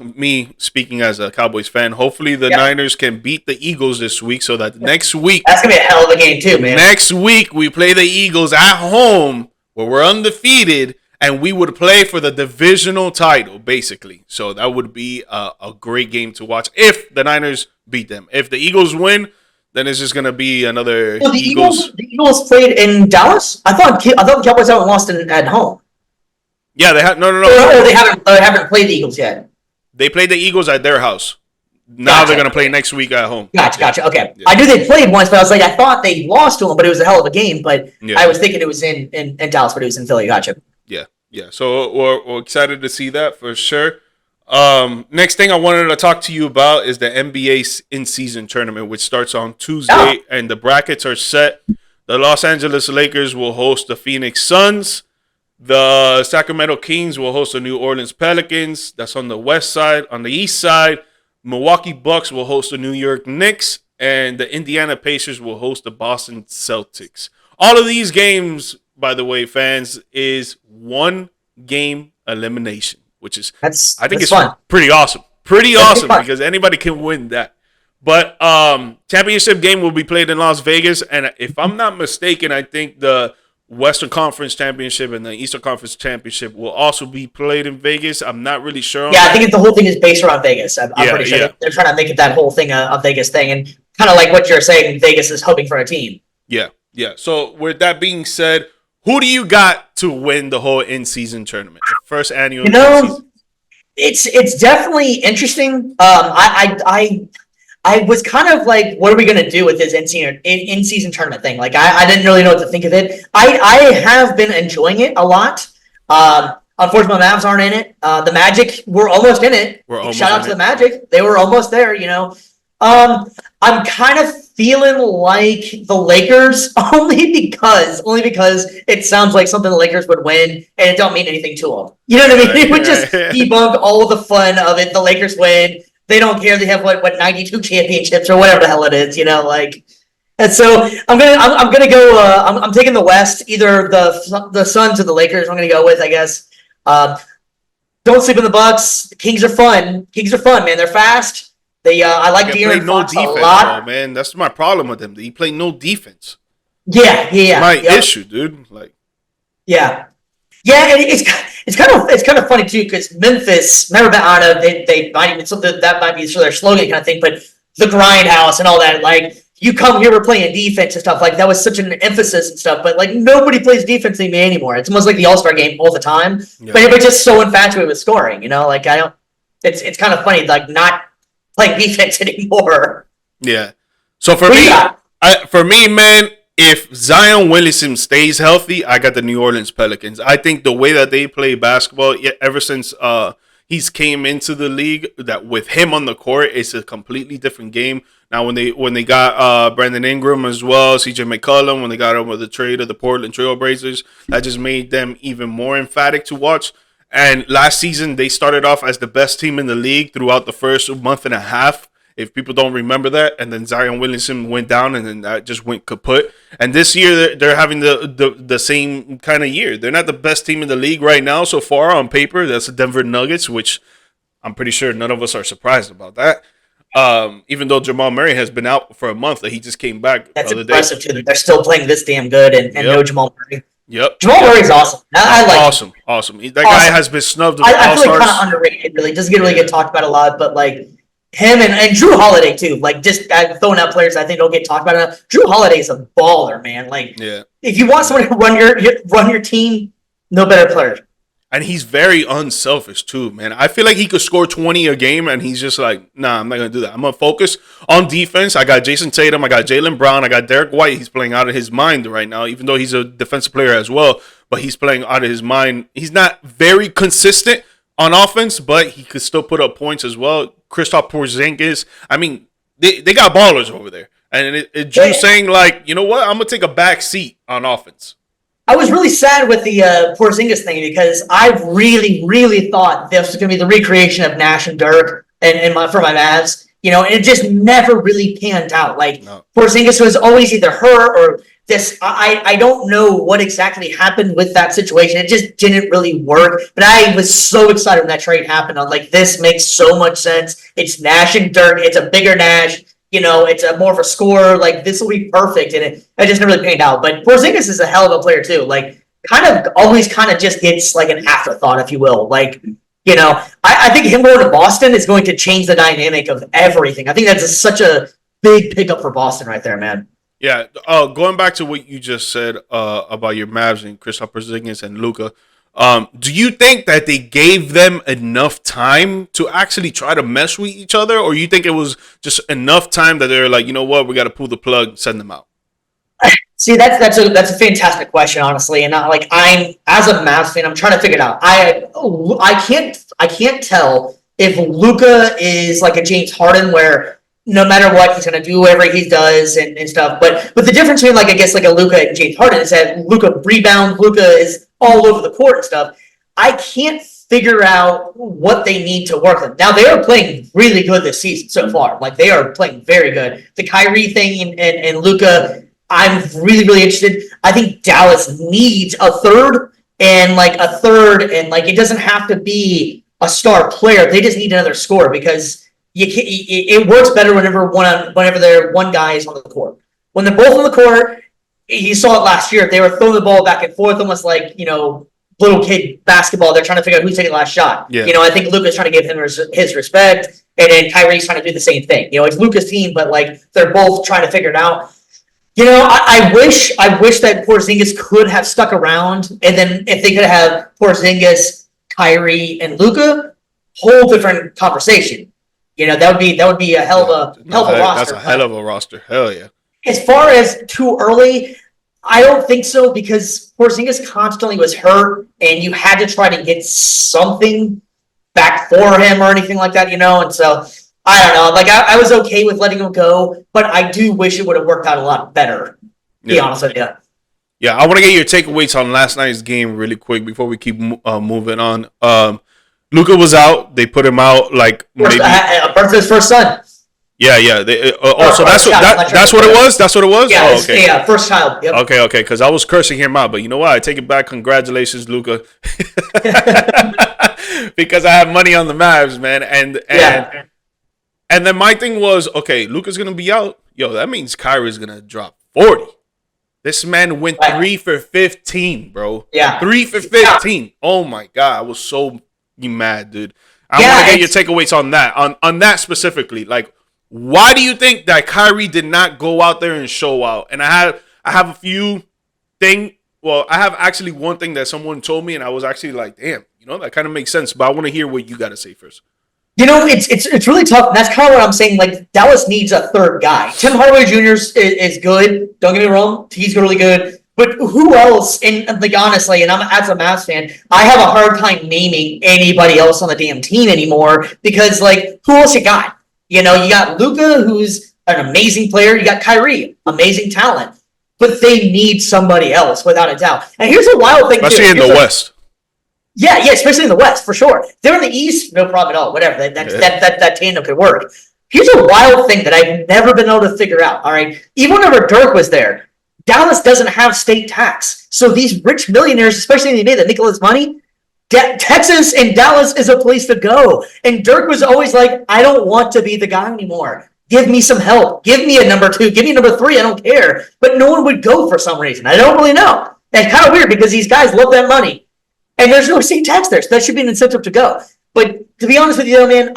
me speaking as a Cowboys fan, hopefully the Niners can beat the Eagles this week so that next week... That's going to be a hell of a game too, man. Next week, we play the Eagles at home where we're undefeated and we would play for the divisional title, basically. So that would be a great game to watch if the Niners beat them. If the Eagles win, then it's just going to be another Eagles. The Eagles played in Dallas? I thought the Cowboys haven't lost at home. Yeah, they have no. They haven't played the Eagles yet. They played the Eagles at their house. Now they're gonna play next week at home. Gotcha. Okay, yeah. I knew they played once, but I was like, I thought they lost to them, but it was a hell of a game. But I was thinking it was in Dallas, but it was in Philly. Gotcha. Yeah. So we're excited to see that for sure. Next thing I wanted to talk to you about is the NBA in-season tournament, which starts on Tuesday, Oh, and the brackets are set. The Los Angeles Lakers will host the Phoenix Suns. The Sacramento Kings will host the New Orleans Pelicans. That's on the west side. On the east side, Milwaukee Bucks will host the New York Knicks, and the Indiana Pacers will host the Boston Celtics. All of these games, by the way, fans, is one game elimination, which is I think that's it's fun. pretty awesome. Pretty That'd be awesome fun. because anybody can win that. But championship game will be played in Las Vegas, and if I'm not mistaken, I think the Western Conference Championship and the Eastern Conference Championship will also be played in Vegas. I'm not really sure on Yeah, I that. think the whole thing is based around Vegas. I'm Yeah, pretty sure yeah, they're trying to make it that whole thing a Vegas thing, and kind of like what you're saying, Vegas is hoping for a team. yeah, yeah. So with that being said, who do you got to win the whole in-season tournament, the first annual You in-season? know, it's definitely interesting. I was kind of like, what are we gonna do with this in season tournament thing? Like, I didn't really know what to think of it. I have been enjoying it a lot. Unfortunately, my Mavs aren't in it. The Magic were almost in it. We're almost Shout out in to the it. Magic; they were almost there. I'm kind of feeling like the Lakers only because it sounds like something the Lakers would win, and it don't mean anything to them. You know what I mean? It would just debunk all the fun of it. The Lakers win. They don't care. They have what 92 championships or whatever the hell it is. And so I'm gonna go. I'm taking the West, either the Suns or the Lakers. I'm gonna go with, I guess. Uh, don't sleep in the Bucks. The Kings are fun. Kings are fun, man. They're fast. I like They play De'Aaron no Fox a defense, lot. bro, man. That's my problem with them. He play no defense. Yeah. My Yep. issue, dude. Like, Yeah. Yeah, and it's kind of funny too, because Memphis, remember that, I don't know, they might even, something that might be sort of their slogan kind of thing, but the grindhouse and all that, like, you come here, we're playing defense and stuff, like that was such an emphasis and stuff, but like nobody plays defense anymore. It's almost like the All-Star game all the time, yeah. but everybody's just so infatuated with scoring, like I don't, it's kind of funny, like not playing defense anymore. Yeah. So for But me, yeah, man, if Zion Williamson stays healthy, I got the New Orleans Pelicans. I think the way that they play basketball, ever since he's came into the league, that with him on the court, it's a completely different game. Now when they got Brandon Ingram as well, CJ McCollum, when they got over the trade of the Portland Trailblazers, that just made them even more emphatic to watch. And last season, they started off as the best team in the league throughout the first month and a half, if people don't remember that. And then Zion Williamson went down, and then that just went kaput. And this year, they're having the same kind of year. They're not the best team in the league right now so far on paper. That's the Denver Nuggets, which I'm pretty sure none of us are surprised about that. Even though Jamal Murray has been out for a month, he just came back the that's other day. impressive too, that they're still playing this damn good and no Yep. Jamal Murray. Yep. Jamal Yep. Murray's awesome. I like him. Awesome. That guy has been snubbed with I All feel like kind Stars. of underrated. Really doesn't really Yeah. get talked about a lot, but like him and Drew Holiday too. Like just throwing out players I think don't get talked about enough. Drew Holiday is a baller, man. Like Yeah. if you want someone to run your team, no better player. And he's very unselfish too, man. I feel like he could score 20 a game, and he's just like, nah, I'm not gonna do that. I'm gonna focus on defense. I got Jason Tatum, I got Jaylen Brown, I got Derek White. He's playing out of his mind right now, even though he's a defensive player as well. But he's playing out of his mind. He's not very consistent on offense, but he could still put up points as well. Kristaps Porzingis. I mean, they got ballers over there, and Drew saying like, you know what, I'm gonna take a back seat on offense. I was really sad with the Porzingis thing because I really thought this was going to be the recreation of Nash and Dirk for my Mavs. And it just never really panned out. Like No. Porzingis was always either her or this. I don't know what exactly happened with that situation. It just didn't really work. But I was so excited when that trade happened. I'm like, this makes so much sense. It's Nash and Dirk. It's a bigger Nash. It's a more of a scorer. Like this will be perfect, and it just never really panned out. But Porzingis is a hell of a player too. Like, always just gets like an afterthought, if you will. Like, I think him going to Boston is going to change the dynamic of everything. I think that's such a big pickup for Boston right there, man. Yeah. Going back to what you just said about your Mavs and Kristaps Porzingis and Luka. Do you think that they gave them enough time to actually try to mess with each other, or you think it was just enough time that they're like, you know what, we got to pull the plug, send them out? See, that's a fantastic question, honestly, and I'm as a Mavs fan, I'm trying to figure it out. I can't tell if Luka is like a James Harden where no matter what, he's going to do whatever he does and stuff. But the difference between like, I guess like a Luka and James Harden is that Luka rebounds, Luka is all over the court and stuff. I can't figure out what they need to work on. Now they are playing really good this season so far. Like they are playing very good. The Kyrie thing and Luka, I'm really, really interested. I think Dallas needs a third and like it doesn't have to be a star player. They just need another scorer because it works better whenever they're one guy is on the court. When they're both on the court, you saw it last year. They were throwing the ball back and forth almost like, little kid basketball. They're trying to figure out who's taking the last shot. Yeah. I think Luka's trying to give him his respect, and then Kyrie's trying to do the same thing. It's Luka's team, but like they're both trying to figure it out. I wish that Porzingis could have stuck around, and then if they could have Porzingis, Kyrie, and Luka, whole different conversation. That would be a hell of a roster. That's a hell of a roster. Hell yeah. As far as too early, I don't think so because Porzingis constantly was hurt, and you had to try to get something back for him or anything like that, And so I don't know. Like I was okay with letting him go, but I do wish it would have worked out a lot better. To be honest with you. Yeah, I want to get your takeaways on last night's game really quick before we keep moving on. Luka was out. They put him out like birth of his first son. Yeah. So that's what it was. That's what it was. Yeah, okay. Yeah, first child. Yep. Okay. Because I was cursing him out, but you know what? I take it back. Congratulations, Luka. Because I have money on the Mavs, man, and then my thing was, okay, Luka's gonna be out. Yo, that means Kyrie's gonna drop 40. This man went 3 for 15, bro. Yeah, 3 for 15. Yeah. Oh my god, I was so mad, dude. I want to get your takeaways on that. On that specifically, like. Why do you think that Kyrie did not go out there and show out? And I have a few thing. Well, I have actually one thing that someone told me, and I was actually like, damn, that kind of makes sense. But I want to hear what you got to say first. It's really tough. And that's kind of what I'm saying. Like Dallas needs a third guy. Tim Hardaway Jr. is good. Don't get me wrong. He's really good. But who else? And like honestly, and I'm as a Mavs fan, I have a hard time naming anybody else on the damn team anymore because like who else you got? You got Luka, who's an amazing player. You got Kyrie, amazing talent. But they need somebody else, without a doubt. And here's a wild thing, especially in the West. Yeah, especially in the West, for sure. If they're in the East, no problem at all. Whatever. That tandem could work. Here's a wild thing that I've never been able to figure out, all right? Even whenever Dirk was there, Dallas doesn't have state tax. So these rich millionaires, especially in the NBA that make all this money, Texas and Dallas is a place to go. And Dirk was always like, I don't want to be the guy anymore. Give me some help. Give me a number 2. Give me a number 3. I don't care. But no one would go for some reason. I don't really know. That's kind of weird because these guys love that money. And there's no state tax there. So that should be an incentive to go. But to be honest with you, man,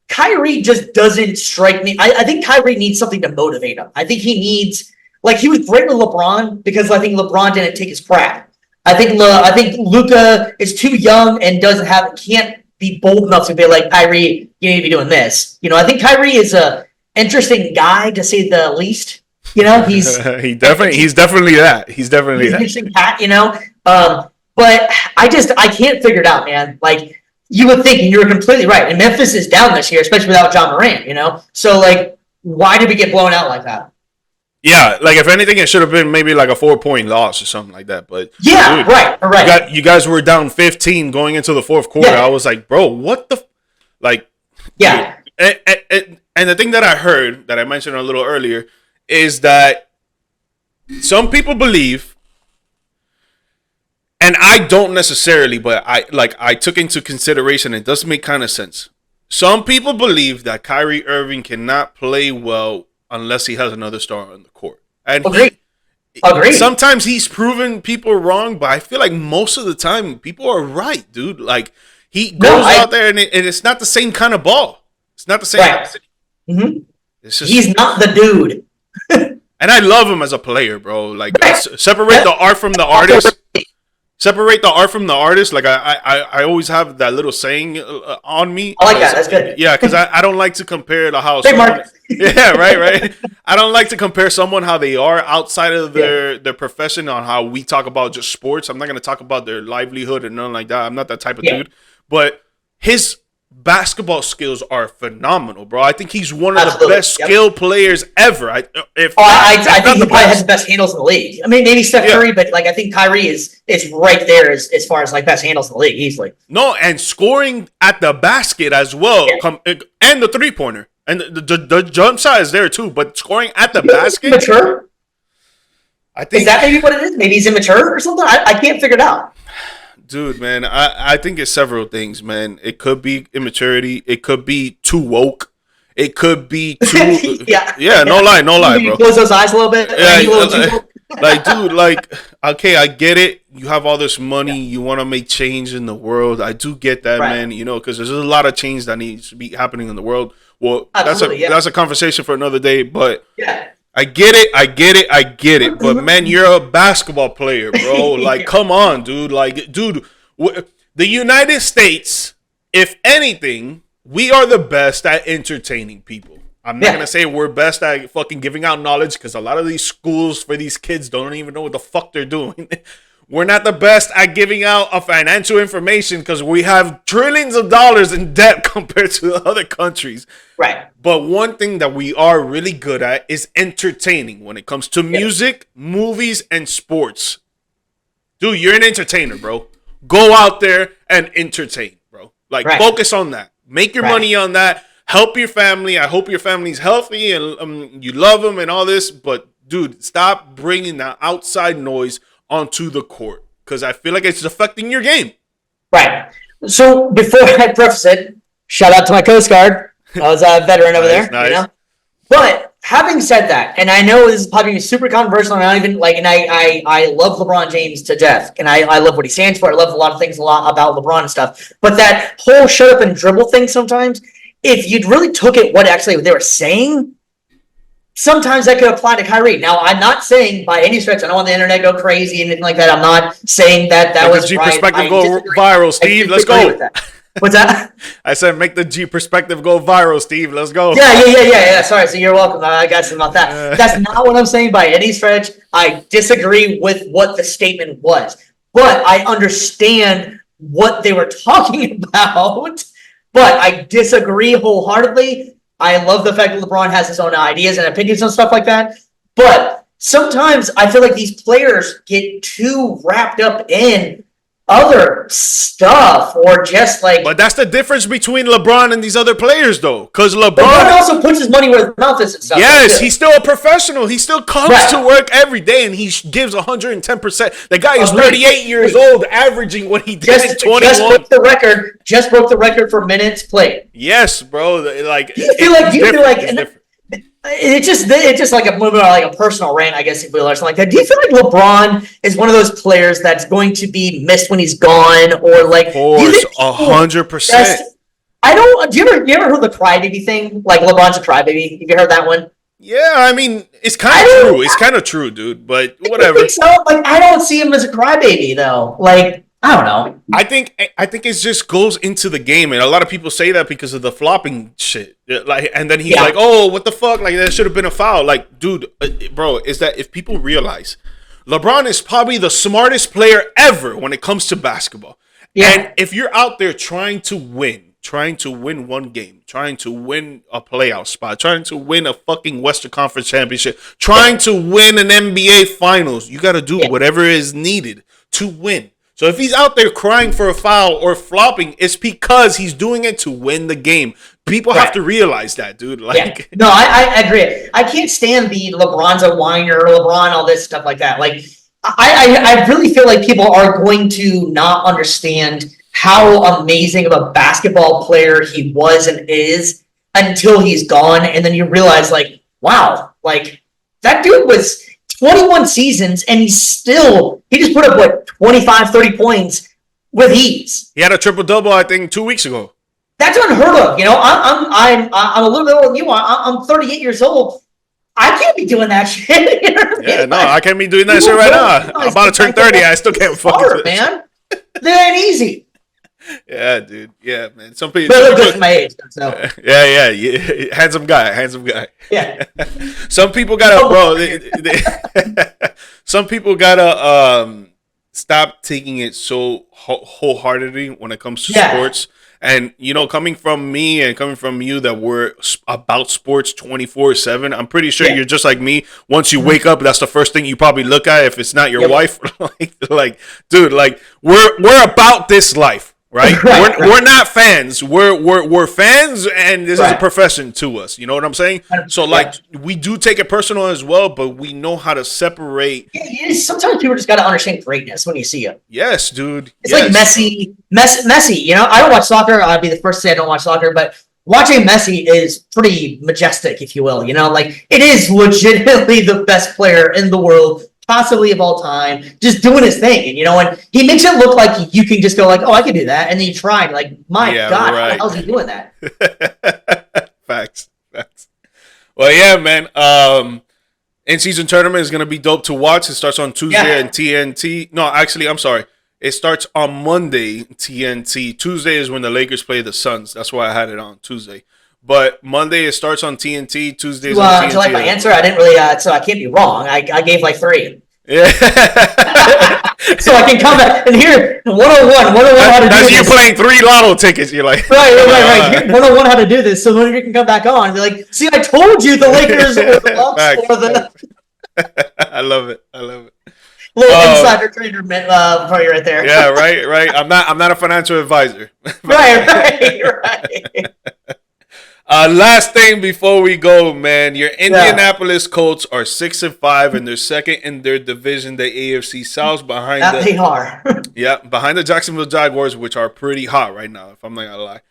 Kyrie just doesn't strike me. I think Kyrie needs something to motivate him. I think he needs, like he was great with LeBron because I think LeBron didn't take his crap. I think Luka is too young and can't be bold enough to be like, Kyrie, you need to be doing this. I think Kyrie is a interesting guy to say the least. He's definitely that. He's definitely that. Interesting cat. But I can't figure it out, man. Like you would think, and you're completely right. And Memphis is down this year, especially without John Morant. So like, why did we get blown out like that? Yeah, like if anything, it should have been maybe like a 4-point loss or something like that. But yeah, dude, right. You guys were down 15 going into the fourth quarter. Yeah. I was like, bro, what the, like, yeah. And the thing that I heard that I mentioned a little earlier is that some people believe, and I don't necessarily, but I took into consideration. It does make kind of sense. Some people believe that Kyrie Irving cannot play well unless he has another star on the court. And Agreed. Sometimes he's proven people wrong, but I feel like most of the time people are right, dude. Like he goes out there and it's not the same kind of ball. It's not the same. Right. He's not the dude. And I love him as a player, bro. Like separate the art from the artist. Separate the art from the artist. Like I always have that little saying on me. I like that. That's good. Yeah, because I don't like to compare the how. Yeah, right. I don't like to compare someone how they are outside of their profession on how we talk about just sports. I'm not going to talk about their livelihood and nothing like that. I'm not that type of dude. But his basketball skills are phenomenal, bro. I think he's one of Absolutely. the best skill players ever. I think he probably has the best handles in the league. I mean, maybe Steph Curry, but like I think Kyrie is right there as far as like best handles in the league easily. No, and scoring at the basket as well, and the 3-pointer, and the jump shot is there too. But scoring at the basket, mature. I think is that maybe what it is? Maybe he's immature or something. I can't figure it out. Dude, man, I think it's several things, man. It could be immaturity. It could be too woke. It could be too... yeah, no lie, bro. Close those eyes a little bit. Like, dude, like, okay, I get it. You have all this money. You want to make change in the world. I do get that, man, you know, because there's a lot of change that needs to be happening in the world. Well, that's a conversation for another day, but... Yeah. I get it. But, man, you're a basketball player, bro. Like, come on, dude. Like, dude, the United States, if anything, we are the best at entertaining people. I'm not going to say we're best at fucking giving out knowledge because a lot of these schools for these kids don't even know what the fuck they're doing. We're not the best at giving out a financial information because we have trillions of dollars in debt compared to other countries. Right. But one thing that we are really good at is entertaining when it comes to music, movies, and sports. Dude, you're an entertainer, bro. Go out there and entertain, bro. Like, focus on that. Make your money on that. Help your family. I hope your family's healthy and you love them and all this. But, dude, stop bringing that outside noise onto the court because I feel like it's affecting your game. Right. So before I preface it, shout out to my Coast Guard. I was a veteran over there. Nice. You know? But having said that, and I know this is probably super controversial, and I don't even like, and I love LeBron James to death, and I love what he stands for. I love a lot of things about LeBron and stuff. But that whole shut up and dribble thing sometimes, if you really took it what actually they were saying, sometimes that could apply to Kyrie. Now, I'm not saying by any stretch, I don't want the internet to go crazy and anything like that. I'm not saying that was G right. Perspective go viral, Steve. Let's go. What's that? I said make the G Perspective go viral, Steve. Let's go. Yeah. Sorry, so you're welcome. I got some about that. That's not what I'm saying by any stretch. I disagree with what the statement was. But I understand what they were talking about. But I disagree wholeheartedly. I love the fact that LeBron has his own ideas and opinions and stuff like that. But sometimes I feel like these players get too wrapped up in other stuff or just like... But that's the difference between LeBron and these other players, though. Because LeBron also puts his money where his mouth is and stuff. Yes, he's still a professional. He still comes to work every day and he gives 110%. The guy is 38 years old, averaging what he did in 21. Just broke the record for minutes played. Yes, bro. Like, do you feel like it's just like a movement or like a personal rant, I guess, if you will, or something like that. Do you feel like LeBron is one of those players that's going to be missed when he's gone, or like? Of course, 100%. I don't. Do you ever heard the crybaby thing? Like LeBron's a crybaby. Have you heard that one? Yeah, I mean, it's kind of true. It's kind of true, dude. But whatever. I think so. Like, I don't see him as a crybaby though. Like, I don't know. I think it just goes into the game, and a lot of people say that because of the flopping shit. Like, and then he's like, "Oh, what the fuck? Like, that should have been a foul." Like, dude, bro, is that if people realize LeBron is probably the smartest player ever when it comes to basketball, and if you're out there trying to win one game, trying to win a playoff spot, trying to win a fucking Western Conference championship, trying to win an NBA Finals, you got to do whatever is needed to win. So if he's out there crying for a foul or flopping, it's because he's doing it to win the game. People have to realize that, dude. Like, no, I agree. I can't stand the LeBron's a whiner, LeBron, all this stuff like that. Like, I really feel like people are going to not understand how amazing of a basketball player he was and is until he's gone, and then you realize, like, wow, like that dude was 21 seasons, and he just put up, what, 25, 30 points with ease. He had a triple-double, I think, 2 weeks ago. That's unheard of. You know, I'm a little bit older than you are. I'm 38 years old. I can't be doing that shit. You know what I mean? Yeah, no, I can't be doing that shit right now. I'm about to turn 30. I still can't fucking do it. Man. That ain't easy. Yeah, dude. Yeah, man. Some people. But look, my age. So. Yeah. Handsome guy. Yeah. Some people gotta, bro. Some people gotta stop taking it so wholeheartedly when it comes to sports, And, coming from me and coming from you that we're about sports 24/7, I'm pretty sure you're just like me. Once you wake up, that's the first thing you probably look at if it's not your wife. Dude, we're about this life. Right? We're not fans. We're fans, and this is a profession to us. You know what I'm saying? So we do take it personal as well, but we know how to separate. Yeah, sometimes people just got to understand greatness when you see it. Yes, dude. It's like Messi. I don't watch soccer. I'd be the first to say I don't watch soccer, but watching Messi is pretty majestic, if you will. It is legitimately the best player in the world, possibly of all time, just doing his thing. And he makes it look like you can just go like, oh, I can do that. And then you try and God, how the hell is he doing that? Facts. Well, yeah, man. In-season tournament is going to be dope to watch. It starts on Tuesday and TNT. No, actually, I'm sorry. It starts on Monday, TNT. Tuesday is when the Lakers play the Suns. That's why I had it on Tuesday. But Monday it starts on TNT. Tuesdays on TNT. Do you like my answer? I didn't really, so I can't be wrong. I gave 3. Yeah. So I can come back and here 101 how to do this. You're playing 3 lotto tickets. You're like right. Here, 101 how to do this. So when you can come back on, and be like, see, I told you the Lakers were the Bucks for the. I love it. Little insider trader for you right there. Yeah, right. I'm not a financial advisor. Right. Last thing before we go, man. Your Indianapolis Colts are 6-5, and they're second in their division, the AFC South, behind they are. behind the Jacksonville Jaguars, which are pretty hot right now, if I'm not gonna lie.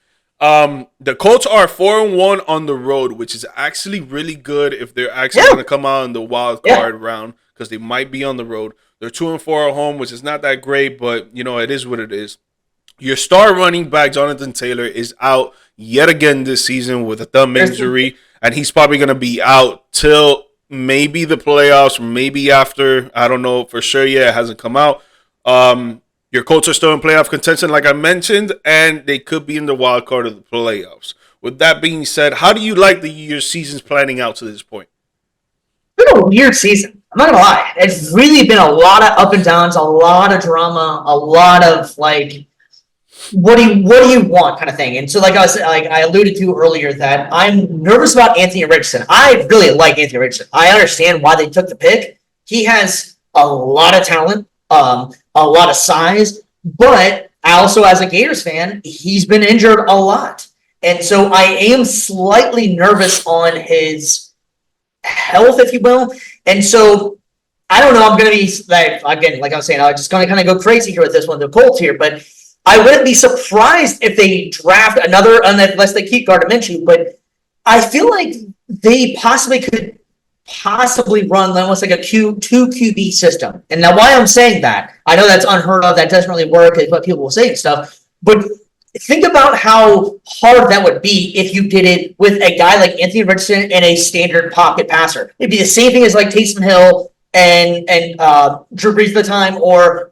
The Colts are 4-1 on the road, which is actually really good if they're actually gonna come out in the wild card round, because they might be on the road. They're 2-4 at home, which is not that great, but it is what it is. Your star running back, Jonathan Taylor, is out yet again this season with a thumb injury, and he's probably going to be out till maybe the playoffs, maybe after. I don't know for sure yet. It hasn't come out. Your Colts are still in playoff contention, like I mentioned, and they could be in the wild card of the playoffs. With that being said, how do you like your season's planning out to this point? It's been a weird season. I'm not going to lie. It's really been a lot of up and downs, a lot of drama, a lot of what do you want kind of thing. And so I alluded to earlier that I'm nervous about Anthony Richardson. I really like Anthony Richardson. I understand why they took the pick. He has a lot of talent, a lot of size, but also as a Gators fan, he's been injured a lot. And so I am slightly nervous on his health, if you will. And so I don't know. I'm going to be like I was saying, I'm just going to kind of go crazy here with this one, the Colts here, but I wouldn't be surprised if they draft another, unless they keep Gardner Minshew, but I feel like they could run almost like a 2 QB system. And now why I'm saying that, I know that's unheard of, that doesn't really work, is what people will say and stuff, but think about how hard that would be if you did it with a guy like Anthony Richardson and a standard pocket passer. It'd be the same thing as Taysom Hill and Drew Brees at the time, or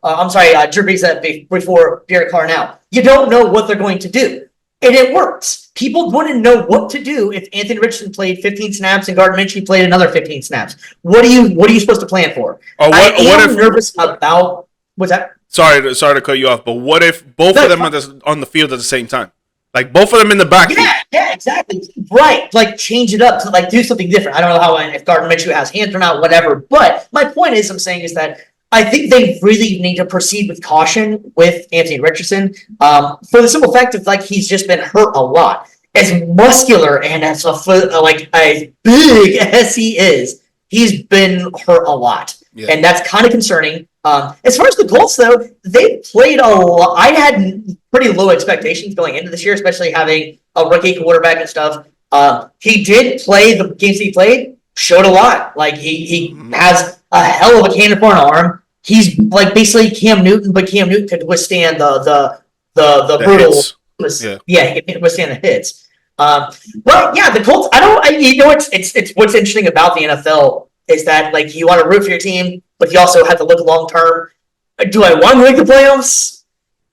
Drew Brees before Derek Carr now. You don't know what they're going to do. And it works. People wouldn't know what to do if Anthony Richardson played 15 snaps and Gardner Minshew played another 15 snaps. What are you supposed to plan for? I am nervous about what's that? Sorry to cut you off, but what if both of them are on the field at the same time? Like both of them in the backfield. Yeah, exactly. Right. Change it up to do something different. I don't know if Gardner Minshew has hands or not, whatever. But my point is, is that I think they really need to proceed with caution with Anthony Richardson, for the simple fact of he's just been hurt a lot. As muscular and as as big as he is, he's been hurt a lot, and that's kind of concerning. As far as the Colts, though, they played a lot. I had pretty low expectations going into this year, especially having a rookie quarterback and stuff. He did play the games he played, showed a lot. He has a hell of a cannon for an arm. He's basically Cam Newton, but Cam Newton could withstand the brutal. He can withstand the hits. But yeah, the Colts. It's what's interesting about the NFL is that you want to root for your team, but you also have to look long term. Do I want to make the playoffs?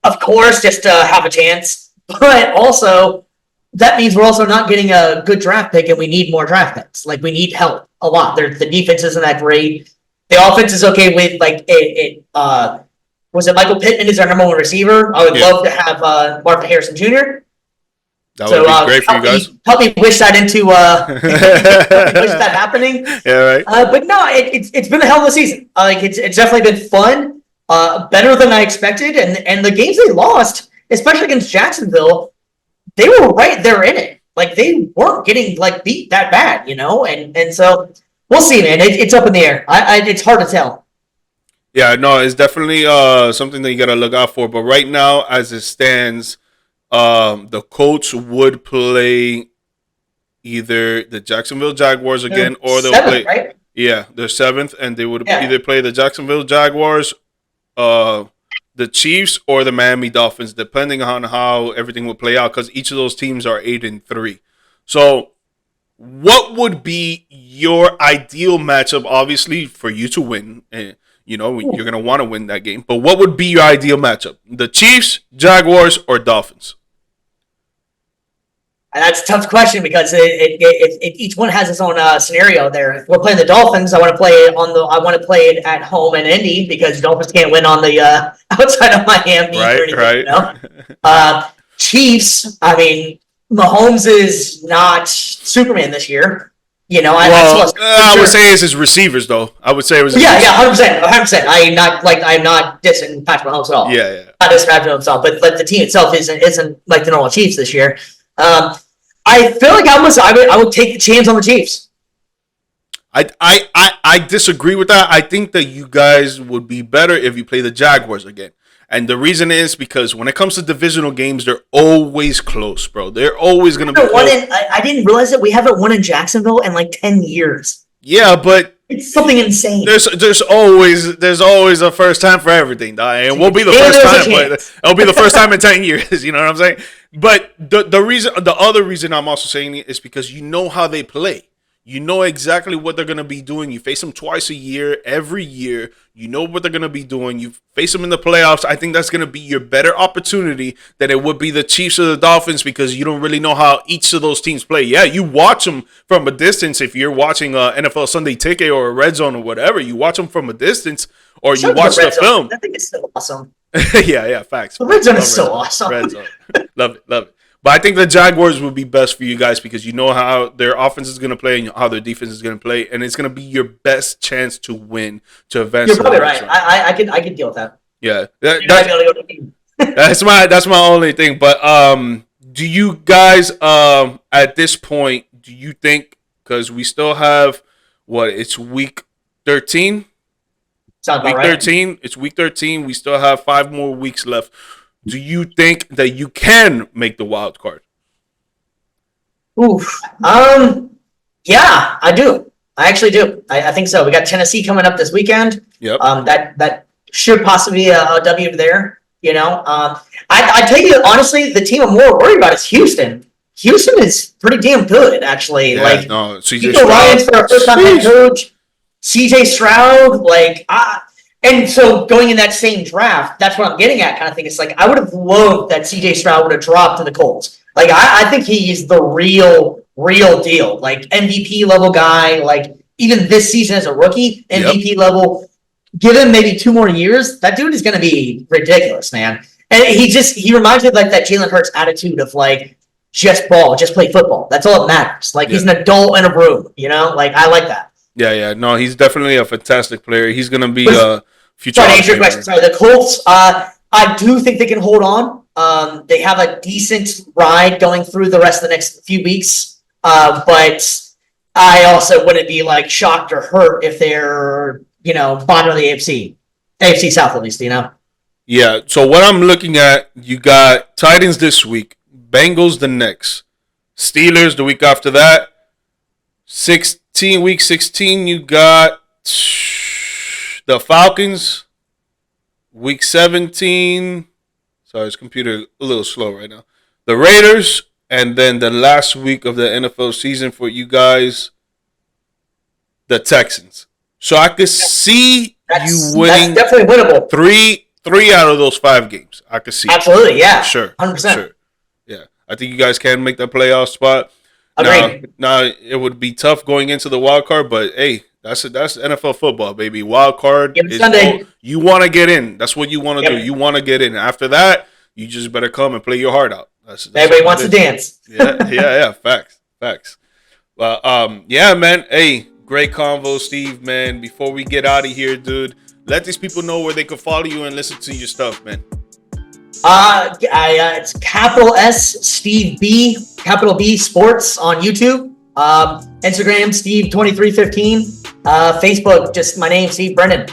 Of course, just to have a chance. But also, that means we're also not getting a good draft pick, and we need more draft picks. We need help a lot. The defense isn't that great. The offense is okay with was it Michael Pittman is our number one receiver? I would love to have Marvin Harrison Jr. That would be great for you guys. Help me wish that into help me wish that happening. Yeah, right. But no, it's been a hell of a season. Like it's definitely been fun. Better than I expected, and the games they lost, especially against Jacksonville, they were right there in it. Like they weren't getting like beat that bad, and so we'll see, man. It's up in the air. It's hard to tell. Yeah, no, it's definitely something that you got to look out for. But right now, as it stands, the Colts would play either the Jacksonville Jaguars again, or they'll play. Right? Yeah, they're 7th, and they would either play the Jacksonville Jaguars, the Chiefs, or the Miami Dolphins, depending on how everything will play out. Because each of those teams are 8-3. So, what would be your ideal matchup? Obviously, for you to win, and you're gonna want to win that game. But what would be your ideal matchup? The Chiefs, Jaguars, or Dolphins? And that's a tough question because each one has its own scenario there. If we're playing the Dolphins, I want to play it at home in Indy because Dolphins can't win on the outside of Miami. Right. Chiefs. I mean, Mahomes is not Superman this year. I would say it's his receivers, though. I would say it was. Yeah, 100%. I'm not dissing Patrick Mahomes at all. Yeah. Not dissing Patrick Mahomes at all. But the team itself isn't like the normal Chiefs this year. I feel like I would take the chance on the Chiefs. I disagree with that. I think that you guys would be better if you play the Jaguars again. And the reason is because when it comes to divisional games, they're always close, bro. They're always going to be close. I didn't realize that we haven't won in Jacksonville in like 10 years. Yeah, but it's something insane. There's always a first time for everything. It won't be the first time, but it'll be the first time in 10 years. You know what I'm saying? But the other reason I'm also saying it is because you know how they play. You know exactly what they're going to be doing. You face them twice a year, every year. You know what they're going to be doing. You face them in the playoffs. I think that's going to be your better opportunity than it would be the Chiefs or the Dolphins because you don't really know how each of those teams play. Yeah, you watch them from a distance. If you're watching NFL Sunday Ticket or a Red Zone or whatever, you watch them from a distance or you watch the film. I think it's so awesome. yeah, facts. The Red Zone is so awesome. Red Zone. Love it. But I think the Jaguars would be best for you guys because you know how their offense is going to play and how their defense is going to play, and it's going to be your best chance to win, to advance. You're probably right. I can deal with that. Yeah, that's my only thing. But do you guys at this point do you think because we still have it's week 13? Sounds week right. 13. It's week 13. We still have 5 more weeks left. Do you think that you can make the wild card? Oof. Yeah, I do. I actually do. I think so. We got Tennessee coming up this weekend. Yep. That should possibly be a W there. I tell you honestly, the team I'm more worried about is Houston. Houston is pretty damn good, actually. Yeah, CJ Lions for a first-time head coach. CJ Stroud, and so going in that same draft, that's what I'm getting at kind of thing. It's like, I would have loved that CJ Stroud would have dropped to the Colts. Like, I think he's the real deal. Like, MVP level guy, like, even this season as a rookie, MVP level. Give him maybe 2 more years. That dude is going to be ridiculous, man. And he reminds me of like that Jalen Hurts attitude of like, just play football. That's all that matters. Like, he's an adult in a room, Like, I like that. Yeah. No, he's definitely a fantastic player. He's going to be future. Sorry to answer your question. Sorry, the Colts. I do think they can hold on. They have a decent ride going through the rest of the next few weeks. But I also wouldn't be like shocked or hurt if they're bottom of the AFC South at least. Yeah. So what I'm looking at, you got Titans this week, Bengals the next, Steelers the week after that. Week 16, you got the Falcons. Week 17. Sorry, this computer a little slow right now. The Raiders, and then the last week of the NFL season for you guys, the Texans. So I could see you winning. That's definitely winnable. Three out of those 5 games. I could see. Absolutely, yeah. Sure. 100%. Sure. Yeah. I think you guys can make the playoff spot. Agreed. Now, it would be tough going into the wild card, but hey, that's NFL football, baby. Wild card is Sunday. You want to get in. That's what you want to do. You want to get in. After that, you just better come and play your heart out. Everybody wants to dance. Yeah. Facts. Well, yeah, man. Hey, great convo, Steve, man. Before we get out of here, dude, let these people know where they can follow you and listen to your stuff, man. It's capital S Steve B, capital B Sports on YouTube. Instagram Steve 2315. Facebook just my name Steve Brennan.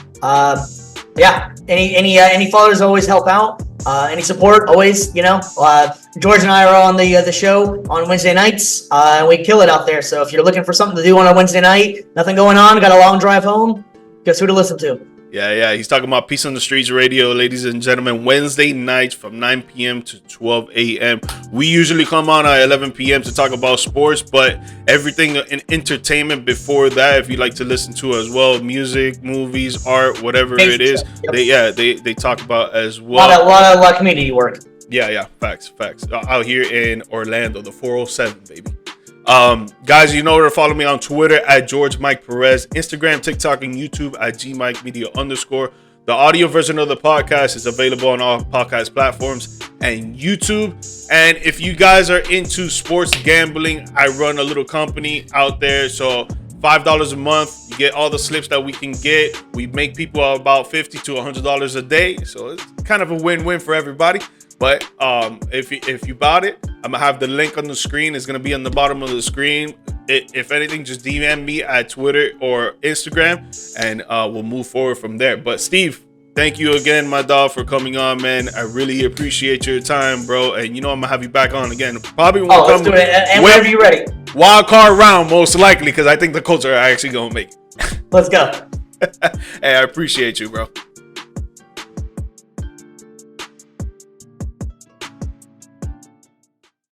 Yeah. Any followers always help out. Any support always. George and I are on the show on Wednesday nights. And we kill it out there. So if you're looking for something to do on a Wednesday night, nothing going on, got a long drive home, guess who to listen to. Yeah. He's talking about Peace on the Streets Radio, ladies and gentlemen. Wednesday nights from 9 p.m. to 12 a.m. We usually come on at 11 p.m. to talk about sports, but everything in entertainment before that, if you like to listen to as well, music, movies, art, whatever it is, yep. they talk about as well. A lot of community work. Yeah. Facts. Out here in Orlando, the 407, baby. Guys, you know where to follow me on Twitter at GMike Perez, Instagram, TikTok, and YouTube at GMike Media _. The audio version of the podcast is available on all podcast platforms and YouTube. And if you guys are into sports gambling, I run a little company out there. So $5 a month, you get all the slips that we can get. We make people about $50 to $100 a day. So it's kind of a win-win for everybody. But if you bought it, I'm going to have the link on the screen. It's going to be on the bottom of the screen. If anything, just DM me at Twitter or Instagram, and we'll move forward from there. But Steve, thank you again, my dog, for coming on, man. I really appreciate your time, bro. And I'm going to have you back on again. Probably when let's do it. And whenever you're ready. Wild card round, most likely, because I think the Colts are actually going to make it. Let's go. Hey, I appreciate you, bro.